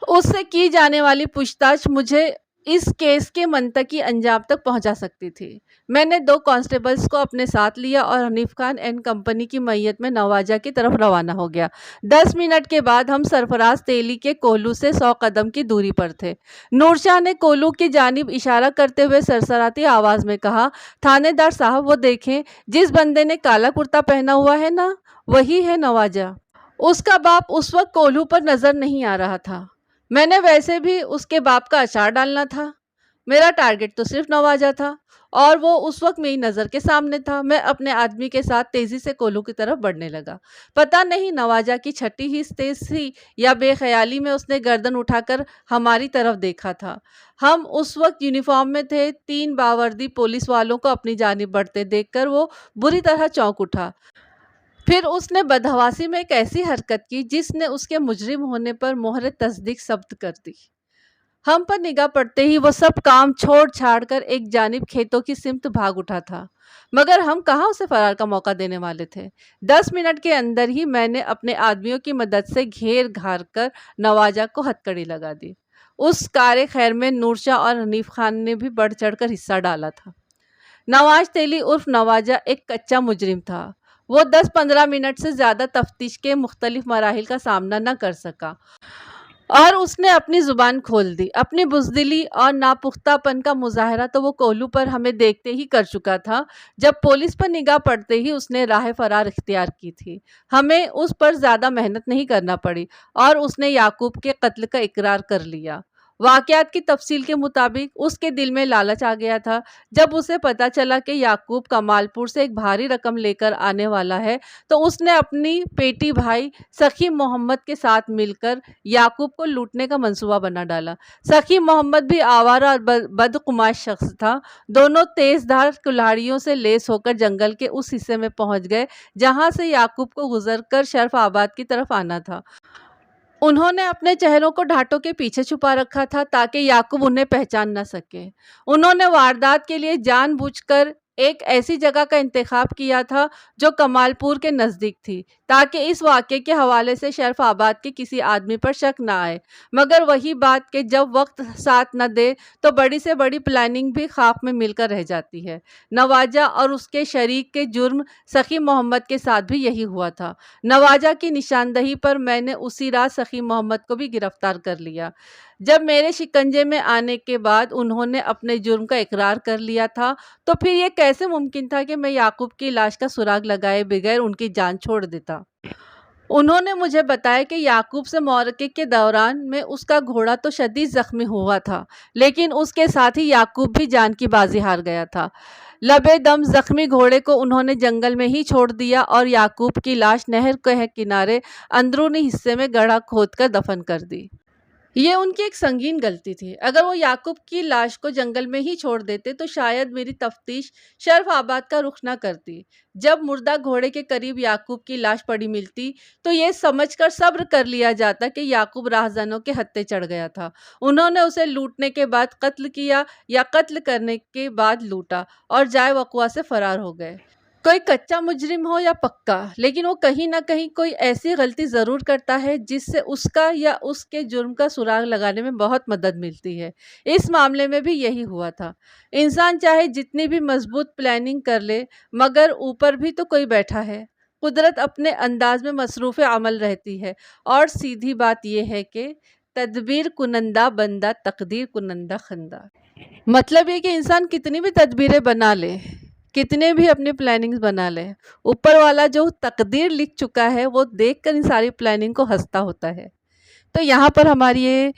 اس سے کی جانے والی پوچھ تاچھ مجھے اس کیس کے منطقی انجام تک پہنچا سکتی تھی۔ میں نے 2 کانسٹیبلز کو اپنے ساتھ لیا اور حنیف خان اینڈ کمپنی کی معیت میں نواجہ کی طرف روانہ ہو گیا۔ 10 منٹ کے بعد ہم سرفراز تیلی کے کولو سے 100 قدم کی دوری پر تھے۔ نور شاہ نے کولو کی جانب اشارہ کرتے ہوئے سرسراتی آواز میں کہا، تھانے دار صاحب، وہ دیکھیں، جس بندے نے کالا کرتا پہنا ہوا ہے نا، وہی ہے نواجہ۔ اس کا باپ اس وقت کولو پر نظر نہیں آ رہا تھا۔ میں نے ویسے بھی اس کے باپ کا اچار ڈالنا تھا۔ میرا ٹارگٹ تو صرف نواجہ تھا اور وہ اس وقت میری نظر کے سامنے تھا۔ میں اپنے آدمی کے ساتھ تیزی سے کولو کی طرف بڑھنے لگا۔ پتہ نہیں نواجہ کی چھٹی ہی تیز تھی یا بے خیالی میں اس نے گردن اٹھا کر ہماری طرف دیکھا تھا۔ ہم اس وقت یونیفارم میں تھے۔ 3 باوردی پولیس والوں کو اپنی جانب بڑھتے دیکھ کر وہ بری طرح چونک اٹھا۔ پھر اس نے بدحواسی میں ایک ایسی حرکت کی جس نے اس کے مجرم ہونے پر مہر تصدیق ثبت کر دی۔ ہم پر نگاہ پڑتے ہی وہ سب کام چھوڑ چھاڑ کر ایک جانب کھیتوں کی سمت بھاگ اٹھا تھا، مگر ہم کہاں اسے فرار کا موقع دینے والے تھے۔ 10 منٹ کے اندر ہی میں نے اپنے آدمیوں کی مدد سے گھیر گھار کر نواجہ کو ہتکڑی لگا دی۔ اس کار خیر میں نور شاہ اور حنیف خان نے بھی بڑھ چڑھ کر حصہ ڈالا تھا۔ نواز تیلی عرف نواجہ ایک کچا مجرم تھا۔ وہ 10-15 منٹ سے زیادہ تفتیش کے مختلف مراحل کا سامنا نہ کر سکا اور اس نے اپنی زبان کھول دی۔ اپنی بزدلی اور ناپختہ پن کا مظاہرہ تو وہ کولو پر ہمیں دیکھتے ہی کر چکا تھا۔ جب پولیس پر نگاہ پڑتے ہی اس نے راہ فرار اختیار کی تھی۔ ہمیں اس پر زیادہ محنت نہیں کرنا پڑی اور اس نے یعقوب کے قتل کا اقرار کر لیا۔ واقعات کی تفصیل کے مطابق اس کے دل میں لالچ آ گیا تھا۔ جب اسے پتا چلا کہ یعقوب کمال پور سے ایک بھاری رقم لے کر آنے والا ہے تو اس نے اپنی پیٹی بھائی سخی محمد کے ساتھ مل کر یعقوب کو لوٹنے کا منصوبہ بنا ڈالا۔ سخی محمد بھی آوارہ اور بدقماش شخص تھا۔ دونوں تیز دھار کلاڑیوں سے لیس ہو کر جنگل کے اس حصے میں پہنچ گئے جہاں سے یعقوب کو گزر کر شرف آباد کی طرف آنا تھا۔ انہوں نے اپنے چہروں کو ڈھاٹوں کے پیچھے چھپا رکھا تھا تاکہ یعقوب انہیں پہچان نہ سکے۔ انہوں نے واردات کے لیے جان بوجھ کر ایک ایسی جگہ کا انتخاب کیا تھا جو کمال پور کے نزدیک تھی تاکہ اس واقعے کے حوالے سے شرف آباد کے کسی آدمی پر شک نہ آئے۔ مگر وہی بات کہ جب وقت ساتھ نہ دے تو بڑی سے بڑی پلاننگ بھی خاک میں مل کر رہ جاتی ہے۔ نواجہ اور اس کے شریک کے جرم سخی محمد کے ساتھ بھی یہی ہوا تھا۔ نواجہ کی نشاندہی پر میں نے اسی رات سخی محمد کو بھی گرفتار کر لیا۔ جب میرے شکنجے میں آنے کے بعد انہوں نے اپنے جرم کا اقرار کر لیا تھا تو پھر یہ کیسے ممکن تھا کہ میں یعقوب کی لاش کا سراغ لگائے بغیر ان کی جان چھوڑ دیتا؟ انہوں نے مجھے بتایا کہ یعقوب سے معرکے کے دوران میں اس کا گھوڑا تو شدید زخمی ہوا تھا، لیکن اس کے ساتھ ہی یعقوب بھی جان کی بازی ہار گیا تھا۔ لبے دم زخمی گھوڑے کو انہوں نے جنگل میں ہی چھوڑ دیا اور یعقوب کی لاش نہر کے کنارے اندرونی حصے میں گڑھا کھود کر دفن کر دی۔ یہ ان کی ایک سنگین غلطی تھی۔ اگر وہ یعقوب کی لاش کو جنگل میں ہی چھوڑ دیتے تو شاید میری تفتیش شرف آباد کا رخ نہ کرتی۔ جب مردہ گھوڑے کے قریب یعقوب کی لاش پڑی ملتی تو یہ سمجھ کر صبر کر لیا جاتا کہ یعقوب راہزنوں کے ہتھے چڑھ گیا تھا۔ انہوں نے اسے لوٹنے کے بعد قتل کیا یا قتل کرنے کے بعد لوٹا اور جائے وقوع سے فرار ہو گئے۔ کوئی کچا مجرم ہو یا پکا، لیکن وہ کہیں نہ کہیں کوئی ایسی غلطی ضرور کرتا ہے جس سے اس کا یا اس کے جرم کا سراغ لگانے میں بہت مدد ملتی ہے۔ اس معاملے میں بھی یہی ہوا تھا۔ انسان چاہے جتنی بھی مضبوط پلاننگ کر لے، مگر اوپر بھی تو کوئی بیٹھا ہے۔ قدرت اپنے انداز میں مصروف عمل رہتی ہے، اور سیدھی بات یہ ہے کہ تدبیر کنندہ بندہ تقدیر کنندہ خندہ۔ مطلب یہ کہ انسان کتنی بھی تدبیریں بنا لے، کتنے بھی اپنی پلاننگز بنا لے، اوپر والا جو تقدیر لکھ چکا ہے وہ دیکھ کر ان ساری پلاننگ کو ہنستا ہوتا ہے۔ تو یہاں پر ہماری یہ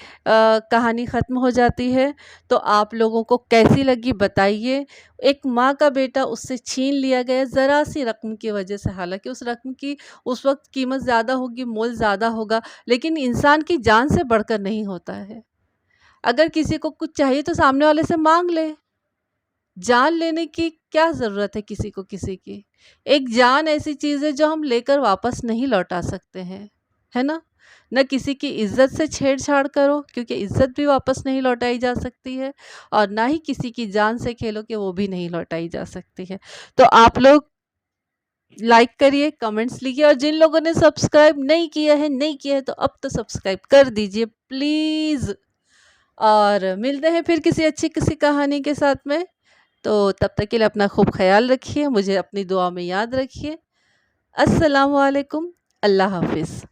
کہانی ختم ہو جاتی ہے۔ تو آپ لوگوں کو کیسی لگی بتائیے۔ ایک ماں کا بیٹا اس سے چھین لیا گیا ذرا سی رقم کی وجہ سے، حالانکہ اس رقم کی اس وقت قیمت زیادہ ہوگی، مول زیادہ ہوگا، لیکن انسان کی جان سے بڑھ کر نہیں ہوتا ہے۔ اگر کسی کو کچھ چاہیے تو سامنے والے سے مانگ لے۔ جان لینے کی کیا ضرورت ہے کسی کو کسی کی؟ ایک جان ایسی چیز ہے جو ہم لے کر واپس نہیں لوٹا سکتے ہیں، ہے نا؟ نہ کسی کی عزت سے چھیڑ چھاڑ کرو، کیونکہ عزت بھی واپس نہیں لوٹائی جا سکتی ہے، اور نہ ہی کسی کی جان سے کھیلو کہ وہ بھی نہیں لوٹائی جا سکتی ہے۔ تو آپ لوگ لائک کریے، کمنٹس لکھیے، اور جن لوگوں نے سبسکرائب نہیں کیا ہے تو اب تو سبسکرائب کر دیجئے پلیز۔ اور ملتے ہیں پھر کسی کہانی کے ساتھ میں۔ تو تب تک کے لیے اپنا خوب خیال رکھیے، مجھے اپنی دعا میں یاد رکھیے۔ السلام علیکم، اللہ حافظ۔